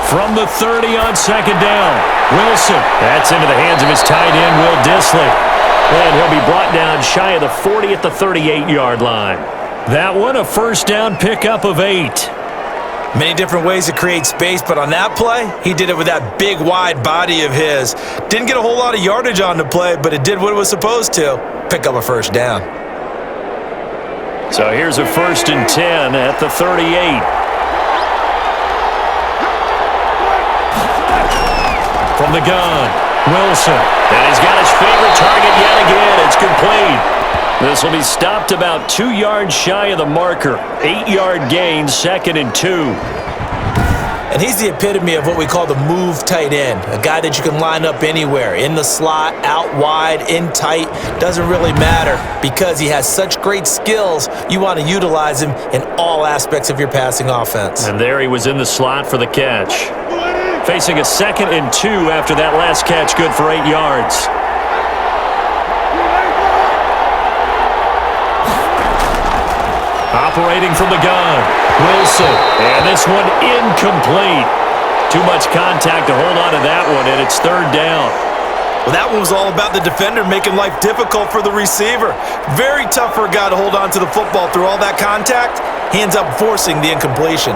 From the 30 on 2nd down, Wilson. That's into the hands of his tight end, Will Dissly. And he'll be brought down shy of the 40 at the 38-yard line. That one, a 1st down pickup of 8. Many different ways to create space, but on that play, he did it with that big, wide body of his. Didn't get a whole lot of yardage on the play, but it did what it was supposed to, pick up a 1st down. So here's a 1st and 10 at the 38. From the gun, Wilson. And he's got his favorite target yet again. It's complete. This will be stopped about 2 yards shy of the marker. 8-yard gain, 2nd and 2. And he's the epitome of what we call the move tight end, a guy that you can line up anywhere, in the slot, out wide, in tight, doesn't really matter because he has such great skills. You want to utilize him in all aspects of your passing offense. And there he was in the slot for the catch. Facing a 2nd and 2 after that last catch, good for 8 yards. Operating from the gun, Wilson. And this one incomplete. Too much contact to hold on to that one, and it's 3rd down. Well, that one was all about the defender making life difficult for the receiver. Very tough for a guy to hold on to the football through all that contact. He ends up forcing the incompletion.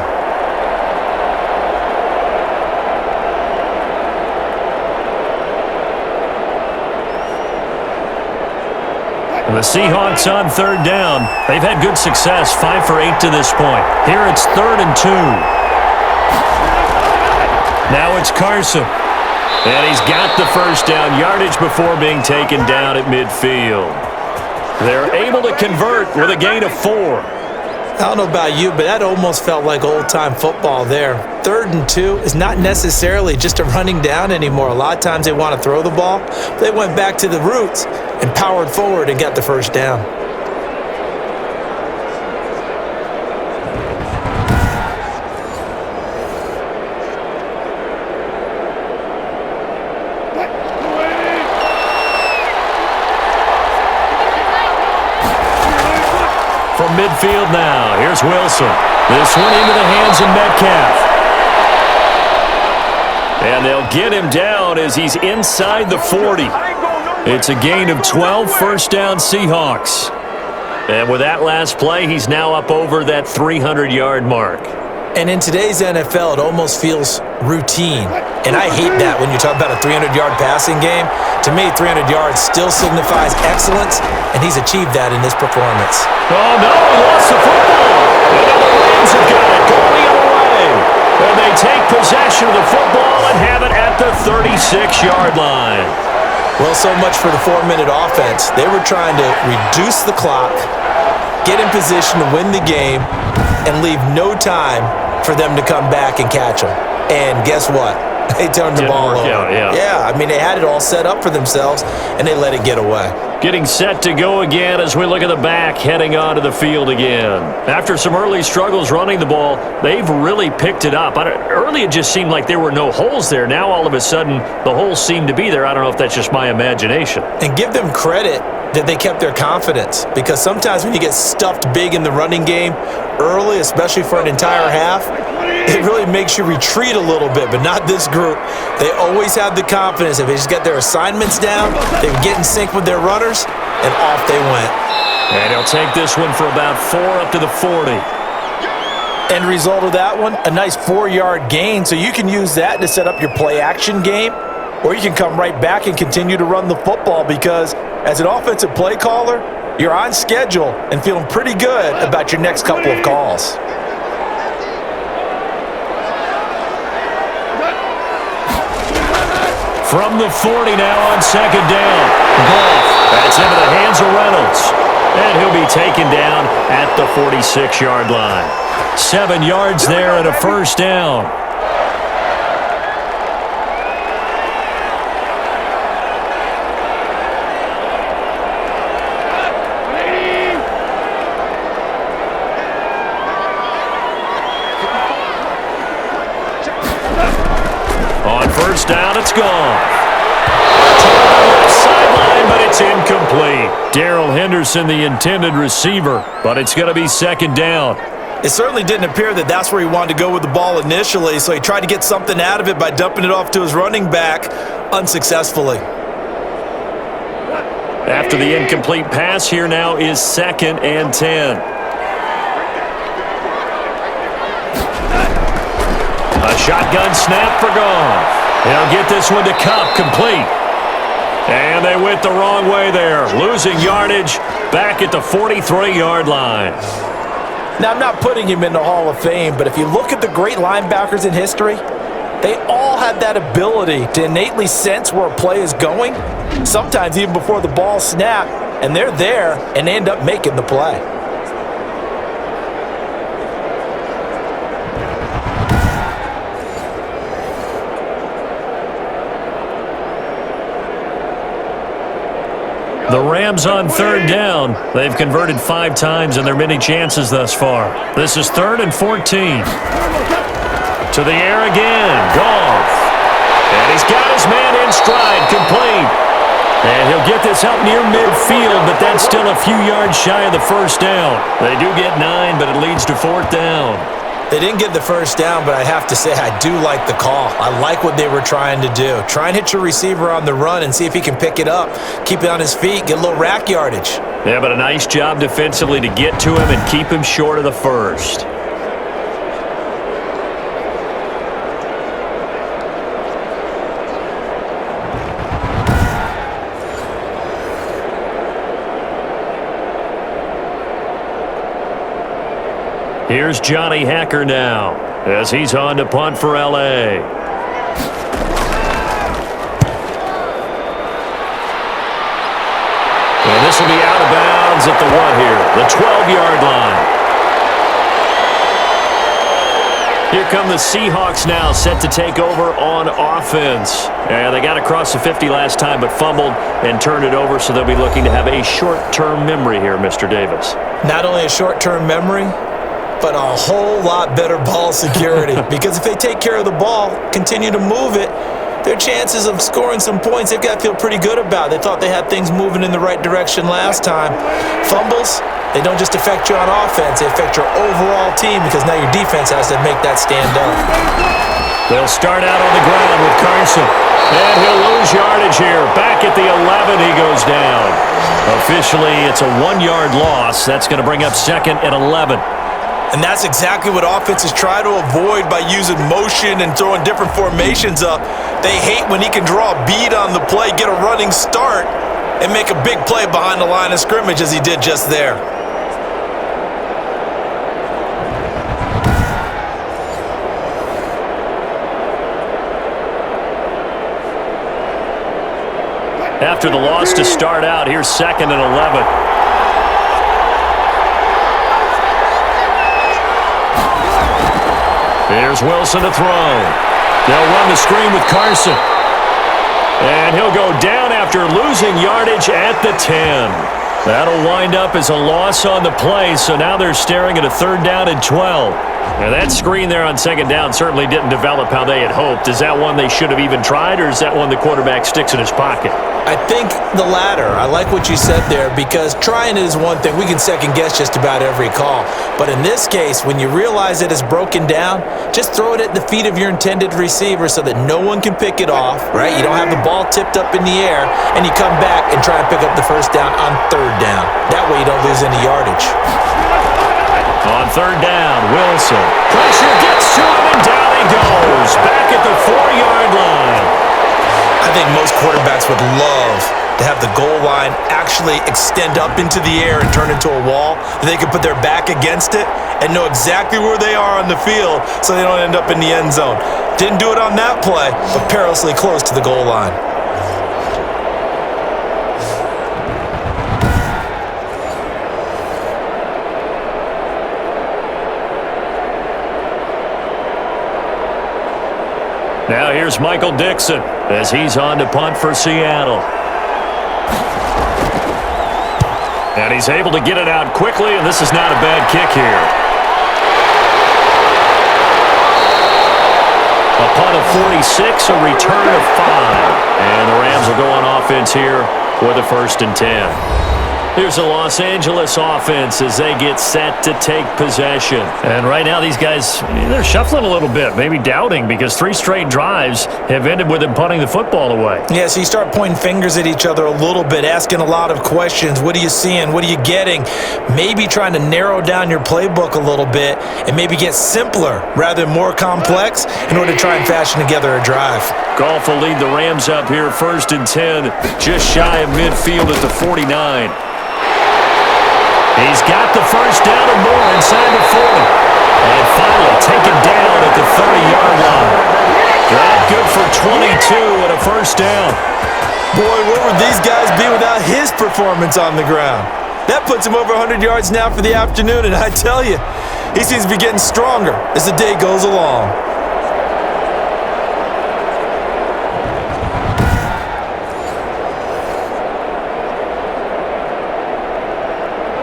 And the Seahawks on 3rd down. They've had good success, 5 for 8 to this point. Here it's 3rd and 2. Now it's Carson. And he's got the 1st down, yardage before being taken down at midfield. They're able to convert with a gain of 4. I don't know about you, but that almost felt like old-time football there. 3rd and 2 is not necessarily just a running down anymore. A lot of times they want to throw the ball. They went back to the roots and powered forward and got the 1st down. From midfield now, here's Wilson. This one into the hands of Metcalf. And they'll get him down as he's inside the 40. It's a gain of 12, 1st down Seahawks. And with that last play, he's now up over that 300-yard mark. And in today's NFL, it almost feels routine. And I hate that when you talk about a 300-yard passing game. To me, 300 yards still signifies excellence, and he's achieved that in this performance. Oh, no, he lost the football. And now the Rams have got it going the other way. And they take possession of the football and have it at the 36-yard line. Well, so much for the 4-minute offense. They were trying to reduce the clock, get in position to win the game, and leave no time for them to come back and catch them. And guess what? They turned the ball over. Yeah, I mean, they had it all set up for themselves, and they let it get away. Getting set to go again as we look at the back heading onto the field again. After some early struggles running the ball, they've really picked it up. Early it just seemed like there were no holes there. Now all of a sudden the holes seem to be there. I don't know if that's just my imagination. And give them credit that they kept their confidence, because sometimes when you get stuffed big in the running game early, especially for an entire half, it really makes you retreat a little bit, but not this group. They always have the confidence. If they just get their assignments down, they would get in sync with their runners, and off they went. And he'll take this one for about 4 up to the 40. End result of that one, a nice 4-yard gain, so you can use that to set up your play-action game, or you can come right back and continue to run the football, because as an offensive play caller, you're on schedule and feeling pretty good about your next couple of calls. From the 40 now on second down. Goff. That's into the hands of Reynolds. And he'll be taken down at the 46-yard line. 7 yards there and a first down. On first down, it's gone. Toward the left sideline, but it's incomplete. Darrell Henderson, the intended receiver, but it's going to be second down. It certainly didn't appear that that's where he wanted to go with the ball initially, so he tried to get something out of it by dumping it off to his running back unsuccessfully. After the incomplete pass, here now is 2nd and 10. A shotgun snap for Goff. He'll get this one to Cup, complete. And they went the wrong way there, losing yardage back at the 43-yard line. Now, I'm not putting him in the Hall of Fame, but if you look at the great linebackers in history, they all have that ability to innately sense where a play is going, sometimes even before the ball snapped, and they're there and end up making the play. The Rams on third down. They've converted 5 times in their many chances thus far. This is 3rd and 14. To the air again. Goff. And he's got his man in stride. Complete. And he'll get this up near midfield, but that's still a few yards shy of the first down. They do get 9, but it leads to 4th down. They didn't get the first down, but I have to say I do like the call. I like what they were trying to do. Try and hit your receiver on the run and see if he can pick it up, keep it on his feet, get a little rack yardage. Yeah, but a nice job defensively to get to him and keep him short of the first. Here's Johnny Hacker now as he's on to punt for L.A. And this will be out of bounds at the what here? The 12-yard line. Here come the Seahawks now, set to take over on offense. And they got across the 50 last time, but fumbled and turned it over, so they'll be looking to have a short-term memory here, Mr. Davis. Not only a short-term memory, but a whole lot better ball security. Because if they take care of the ball, continue to move it, their chances of scoring some points, they've got to feel pretty good about. They thought they had things moving in the right direction last time. Fumbles, they don't just affect you on offense, they affect your overall team, because now your defense has to make that stand up. They'll start out on the ground with Carson. And he'll lose yardage here. Back at the 11, he goes down. Officially, it's a 1-yard loss. That's going to bring up 2nd and 11. And that's exactly what offenses try to avoid by using motion and throwing different formations up. They hate when he can draw a bead on the play, get a running start, and make a big play behind the line of scrimmage as he did just there. After the loss to start out, here's 2nd and 11. Here's Wilson to throw. They'll run the screen with Carson. And he'll go down after losing yardage at the 10. That'll wind up as a loss on the play, so now they're staring at a 3rd down and 12. Now that screen there on 2nd down certainly didn't develop how they had hoped. Is that one they should have even tried, or is that one the quarterback sticks in his pocket? I think the latter. I like what you said there, because trying it is one thing. We can second guess just about every call. But in this case, when you realize it is broken down, just throw it at the feet of your intended receiver so that no one can pick it off, right? You don't have the ball tipped up in the air, and you come back and try and pick up the 1st down on 3rd down. That way you don't lose any yardage. On 3rd down, Wilson. Pressure gets to him, and down he goes. Back at the 4-yard line. I think most quarterbacks would love to have the goal line actually extend up into the air and turn into a wall. They could put their back against it and know exactly where they are on the field so they don't end up in the end zone. Didn't do it on that play, but perilously close to the goal line. Now here's Michael Dixon as he's on to punt for Seattle. And he's able to get it out quickly, and this is not a bad kick here. A punt of 46, a return of 5. And the Rams will go on offense here with a 1st and 10. Here's the Los Angeles offense as they get set to take possession. And right now these guys, they're shuffling a little bit, maybe doubting, because 3 straight drives have ended with them punting the football away. Yeah, so you start pointing fingers at each other a little bit, asking a lot of questions. What are you seeing? What are you getting? Maybe trying to narrow down your playbook a little bit and maybe get simpler rather than more complex in order to try and fashion together a drive. Goff will lead the Rams up here 1st and 10, just shy of midfield at the 49. He's got the 1st down or more inside the 40. And finally taken down at the 30-yard line. That good for 22 and a 1st down. Boy, where would these guys be without his performance on the ground? That puts him over 100 yards now for the afternoon, and I tell you, he seems to be getting stronger as the day goes along.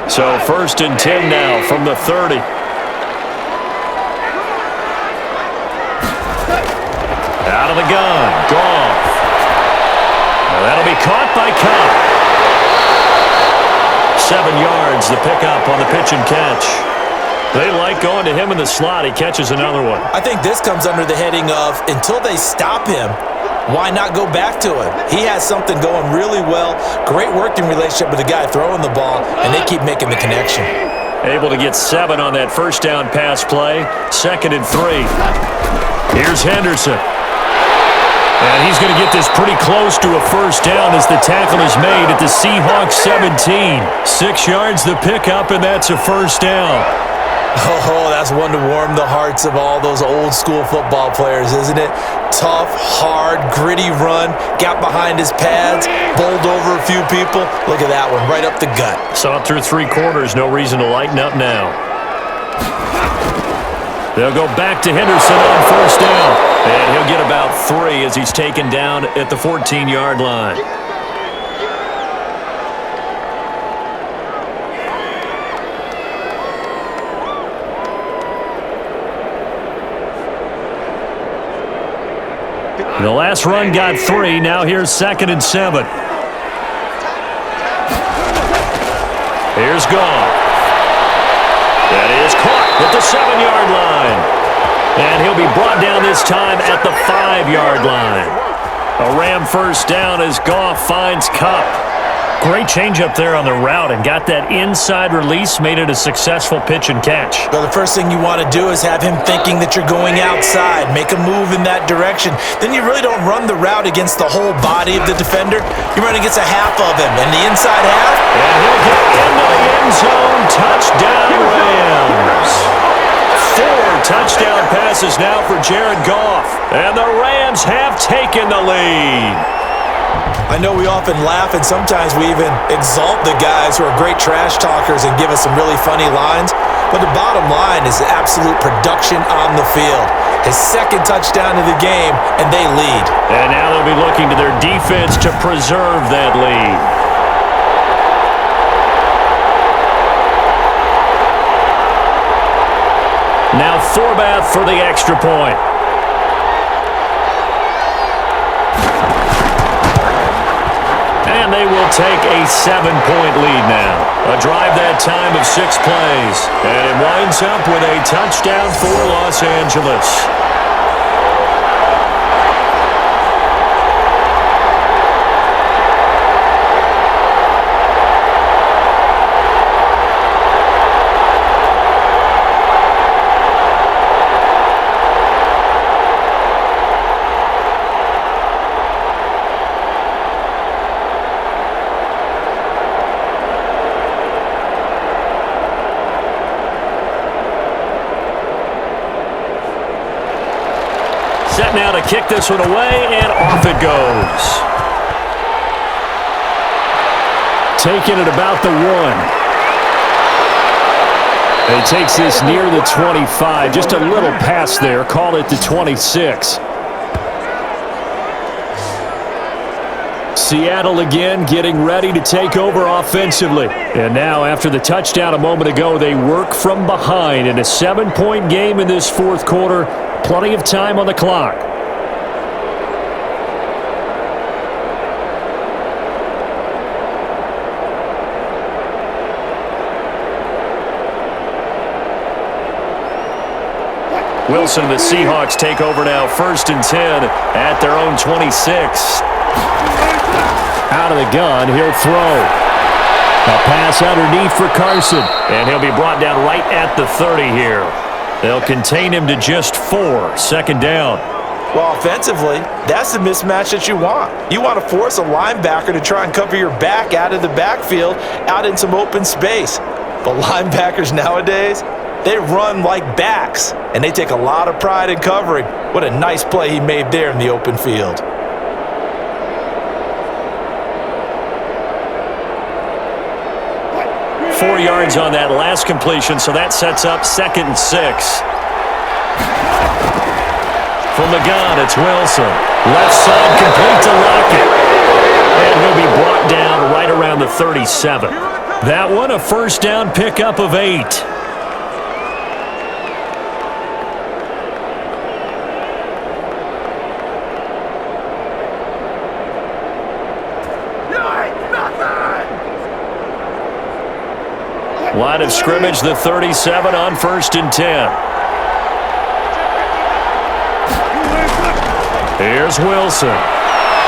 So 1st and 10 now from the 30. Out of the gun, Goff. Now that'll be caught by Cup. 7 yards, the pickup on the pitch and catch. They like going to him in the slot. He catches another one. I think this comes under the heading of, until they stop him, why not go back to him? He has something going really well. Great working relationship with the guy throwing the ball, and they keep making the connection. Able to get 7 on that 1st down pass play. 2nd and 3. Here's Henderson. And he's going to get this pretty close to a 1st down as the tackle is made at the Seahawks 17. 6 yards the pickup, and that's a 1st down. Oh, that's one to warm the hearts of all those old school football players, isn't it? Tough, hard, gritty run, got behind his pads, bowled over a few people. Look at that one, right up the gut. Saw it through 3 quarters, no reason to lighten up now. They'll go back to Henderson on 1st down. And he'll get about 3 as he's taken down at the 14-yard line. The last run got 3. Now here's 2nd and 7. Here's Goff. That is caught at the 7-yard line. And he'll be brought down this time at the 5-yard line. A Ram 1st down as Goff finds Cup. Great change up there on the route and got that inside release, made it a successful pitch and catch. Well, the first thing you want to do is have him thinking that you're going outside, make a move in that direction. Then you really don't run the route against the whole body of the defender. You run against a half of him, and the inside half. And he'll get into the end zone. Touchdown, Rams. 4 touchdown passes now for Jared Goff. And the Rams have taken the lead. I know we often laugh and sometimes we even exalt the guys who are great trash talkers and give us some really funny lines, but the bottom line is absolute production on the field. His second touchdown of the game, and they lead. And now they'll be looking to their defense to preserve that lead. Now Forbath for the extra point. And they will take a 7-point lead now. A drive that time of 6 plays. And it winds up with a touchdown for Los Angeles. Set now to kick this one away, and off it goes. Taking it about the 1. He takes this near the 25. Just a little pass there. Call it the 26. Seattle again getting ready to take over offensively. And now after the touchdown a moment ago, they work from behind in a 7-point game in this fourth quarter. Plenty of time on the clock. Wilson and the Seahawks take over now, 1st and 10 at their own 26. Out of the gun, he'll throw. A pass underneath for Carson. And he'll be brought down right at the 30 here. They'll contain him to just 4. 2nd down. Well, offensively, that's the mismatch that you want. You want to force a linebacker to try and cover your back out of the backfield, out in some open space. But linebackers nowadays, they run like backs, and they take a lot of pride in covering. What a nice play he made there in the open field. Four yards on that last completion, so that sets up 2nd and 6. From the gun, it's Wilson. Left side complete to Lockett. And he'll be brought down right around the 37. That one a 1st down pickup of 8. Line of scrimmage, the 37 on 1st and 10. Here's Wilson.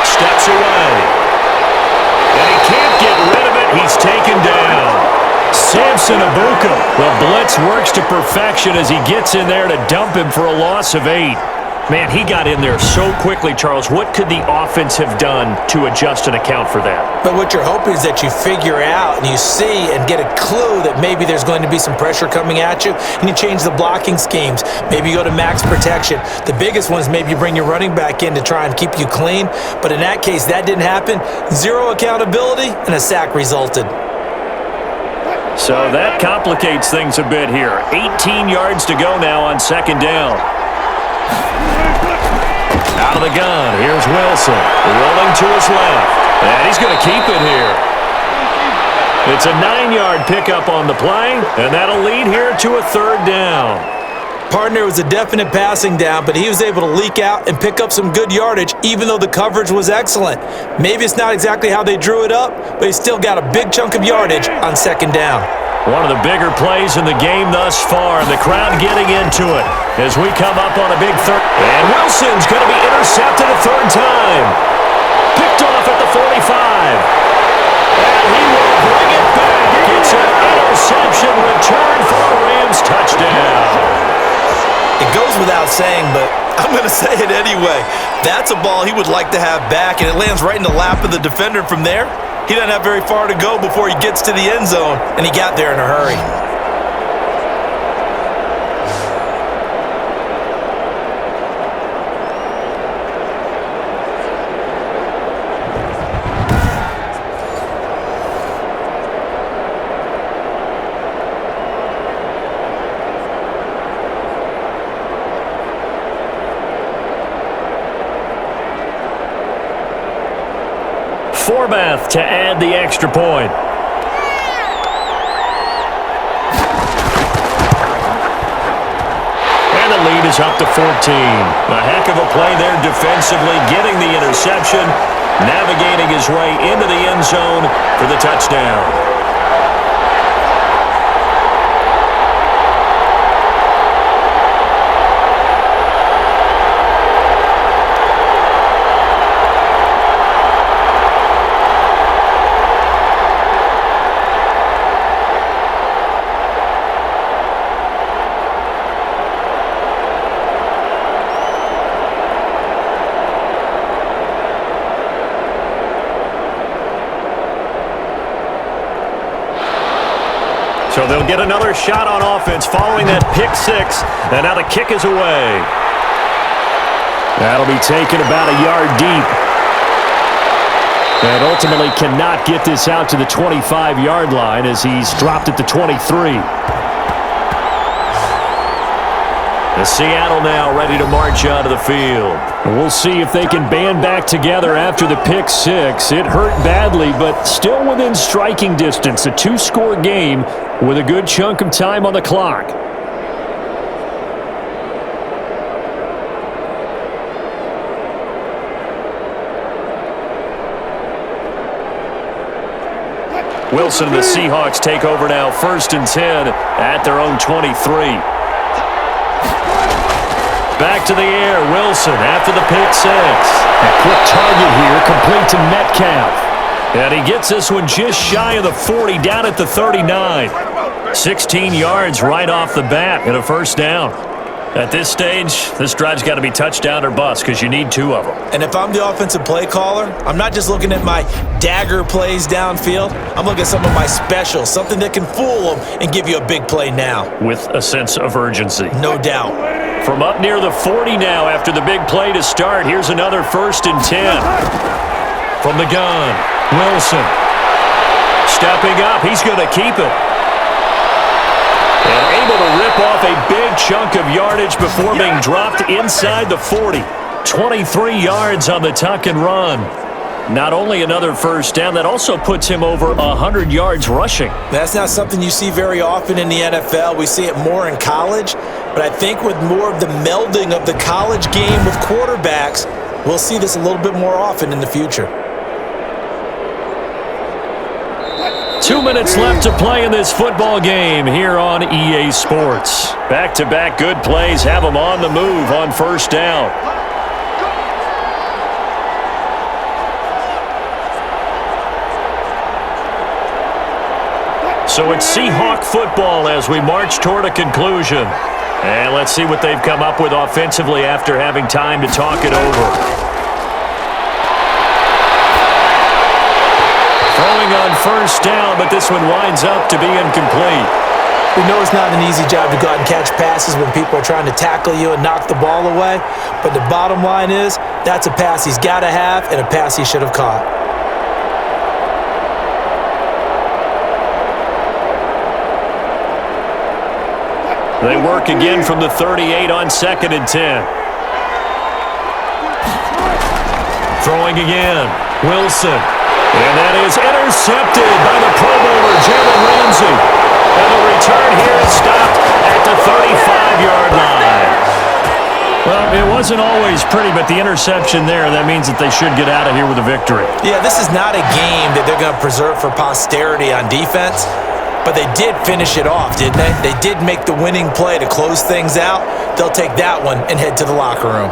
Steps away. And he can't get rid of it. He's taken down. Samson Abuka. The blitz works to perfection as he gets in there to dump him for a loss of 8. Man, he got in there so quickly, Charles. What could the offense have done to adjust and account for that? But what you're hoping is that you figure out and you see and get a clue that maybe there's going to be some pressure coming at you, and you change the blocking schemes. Maybe you go to max protection. The biggest one is maybe you bring your running back in to try and keep you clean. But in that case, that didn't happen. 0 accountability, and a sack resulted. So that complicates things a bit here. 18 yards to go now on 2nd down. Out of the gun, here's Wilson, rolling to his left, and he's going to keep it here. It's a 9-yard pickup on the play, and that'll lead here to a 3rd down. Partner was a definite passing down, but he was able to leak out and pick up some good yardage, even though the coverage was excellent. Maybe it's not exactly how they drew it up, but he still got a big chunk of yardage on 2nd down. One of the bigger plays in the game thus far, and the crowd getting into it as we come up on a big 3rd. And Wilson's going to be intercepted a 3rd time. Picked off at the 45. And he will bring it back. It's an interception return for a Rams touchdown. It goes without saying, but I'm going to say it anyway. That's a ball he would like to have back, and it lands right in the lap of the defender from there. He doesn't have very far to go before he gets to the end zone, and he got there in a hurry. Horvath to add the extra point. And the lead is up to 14. A heck of a play there defensively, getting the interception, navigating his way into the end zone for the touchdown. So they'll get another shot on offense following that pick six. And now the kick is away. That'll be taken about a yard deep. And ultimately cannot get this out to the 25-yard line as he's dropped at the 23. The Seattle now ready to march onto the field. We'll see if they can band back together after the pick six. It hurt badly, but still within striking distance. A two-score game with a good chunk of time on the clock. Wilson and the Seahawks take over now, 1st and 10 at their own 23. Back to the air, Wilson after the pick six. A quick target here, complete to Metcalf. And he gets this one just shy of the 40, down at the 39. 16 yards right off the bat and a first down. At this stage, this drive's got to be touchdown or bust because you need two of them. And if I'm the offensive play caller, I'm not just looking at my dagger plays downfield. I'm looking at some of my specials, something that can fool them and give you a big play now. With a sense of urgency. No doubt. From up near the 40 now after the big play to start, here's another 1st and 10. From the gun, Wilson. Stepping up, he's going to keep it. And able to rip off a big chunk of yardage before being dropped inside the 40. 23 yards on the tuck and run. Not only another first down, that also puts him over 100 yards rushing. That's not something you see very often in the NFL. We see it more in college. But I think with more of the melding of the college game with quarterbacks, we'll see this a little bit more often in the future. 2 minutes left to play in this football game here on EA Sports. Back-to-back good plays have them on the move on first down. So it's Seahawk football as we march toward a conclusion. And let's see what they've come up with offensively after having time to talk it over. Throwing on first down, but this one winds up to be incomplete. We know it's not an easy job to go out and catch passes when people are trying to tackle you and knock the ball away. But the bottom line is, that's a pass he's got to have and a pass he should have caught. They work again from the 38 on 2nd and 10. Throwing again, Wilson. And that is intercepted by the Pro Bowler, Jalen Ramsey. And the return here is stopped at the 35-yard line. Well, it wasn't always pretty, but the interception there, that means that they should get out of here with a victory. Yeah, this is not a game that they're going to preserve for posterity on defense. But they did finish it off, didn't they? They did make the winning play to close things out. They'll take that one and head to the locker room.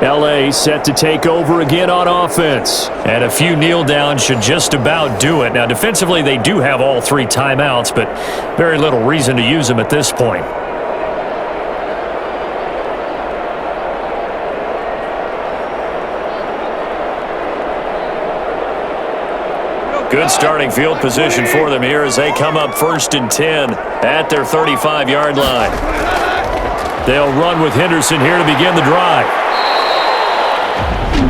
L.A. set to take over again on offense. And a few kneel downs should just about do it. Now, defensively, they do have all 3 timeouts, but very little reason to use them at this point. Good starting field position for them here as they come up 1st and 10 at their 35-yard line. They'll run with Henderson here to begin the drive.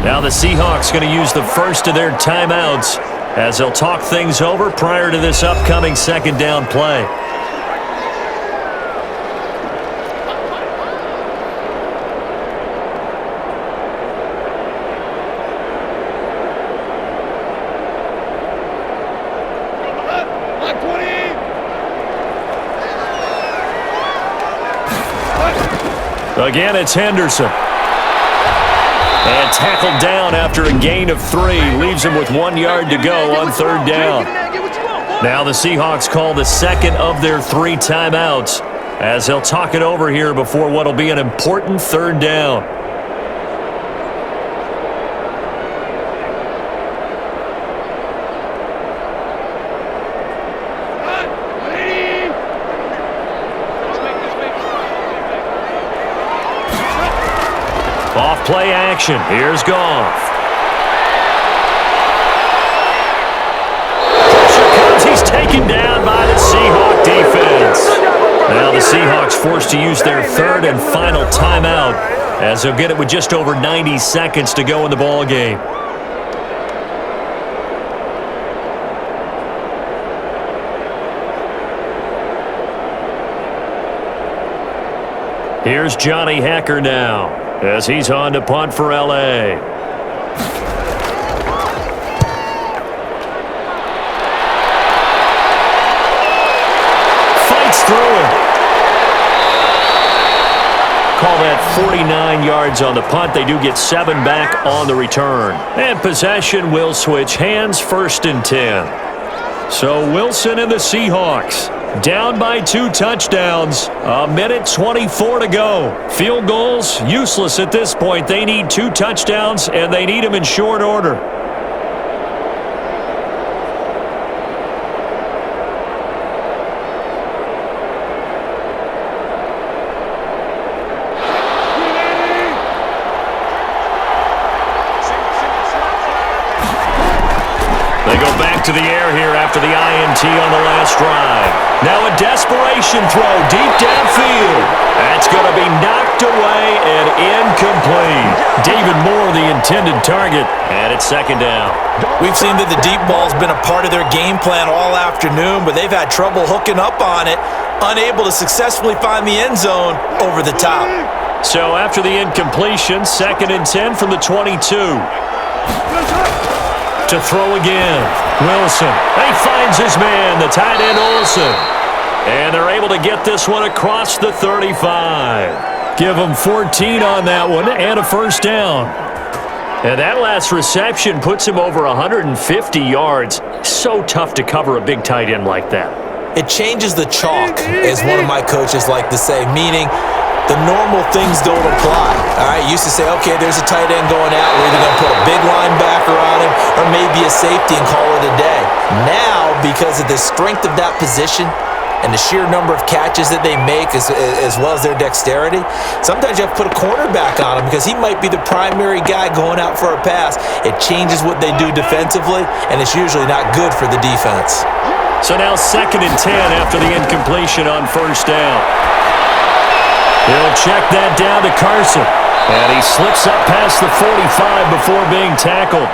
Now the Seahawks going to use the first of their timeouts as they'll talk things over prior to this upcoming 2nd down play. Again, it's Henderson. And tackled down after a gain of 3. Leaves him with 1 yard to go on third down. Now the Seahawks call the second of their 3 timeouts as they'll talk it over here before what will be an important third down. Off play action. Here's Goff. He's taken down by the Seahawk defense. Now the Seahawks forced to use their third and final timeout as they'll get it with just over 90 seconds to go in the ball game. Here's Johnny Hacker now as he's on to punt for L.A. Through it. Call that 49 yards on the punt. They do get 7 back on the return. And possession will switch hands, 1st and 10. So Wilson and the Seahawks down by 2 touchdowns. 1:24 to go. Field goals, useless at this point. They need 2 touchdowns, and they need them in short order. To the air here after the INT on the last drive. Now a desperation throw deep downfield. That's going to be knocked away and incomplete. David Moore, the intended target, and it's 2nd down. We've seen that the deep ball's been a part of their game plan all afternoon, but they've had trouble hooking up on it, unable to successfully find the end zone over the top. So after the incompletion, 2nd and 10 from the 22. To throw again. Wilson. He finds his man, the tight end Olsen. And they're able to get this one across the 35. Give them 14 on that one and a 1st down. And that last reception puts him over 150 yards. So tough to cover a big tight end like that. It changes the chalk, as one of my coaches like to say, meaning the normal things don't apply. All right, used to say, okay, there's a tight end going out. We're either going to put a big linebacker on him or maybe a safety and call it a day. Now, because of the strength of that position and the sheer number of catches that they make as well as their dexterity, sometimes you have to put a cornerback on him because he might be the primary guy going out for a pass. It changes what they do defensively, and it's usually not good for the defense. So now 2nd and 10 after the incompletion on 1st down. He'll check that down to Carson. And he slips up past the 45 before being tackled.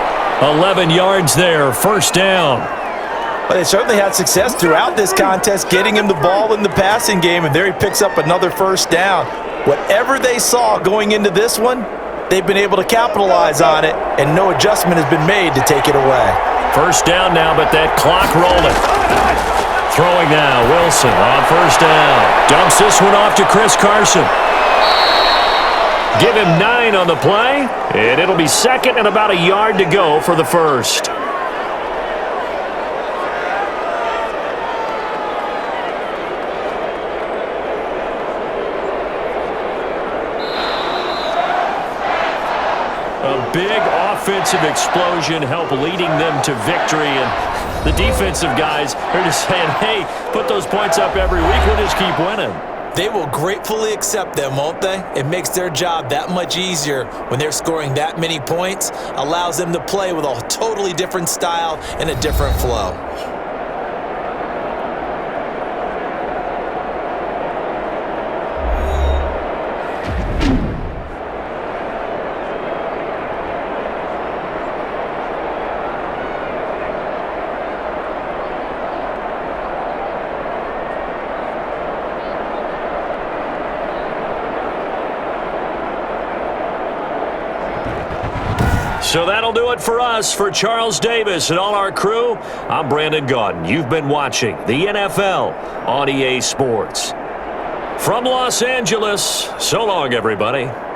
11 yards there, 1st down. But they certainly had success throughout this contest getting him the ball in the passing game, and there he picks up another 1st down. Whatever they saw going into this one, they've been able to capitalize on it, and no adjustment has been made to take it away. 1st down now, but that clock rolling. Throwing now, Wilson on 1st down. Dumps this one off to Chris Carson. Give him 9 on the play, and it'll be 2nd and about a yard to go for the 1st. A big offensive explosion helped leading them to victory, and the defensive guys are just saying, hey, put those points up every week, we'll just keep winning. They will gratefully accept them, won't they? It makes their job that much easier when they're scoring that many points, allows them to play with a totally different style and a different flow. So that'll do it for us. For Charles Davis and all our crew, I'm Brandon Gaudin. You've been watching the NFL on EA Sports. From Los Angeles, so long, everybody.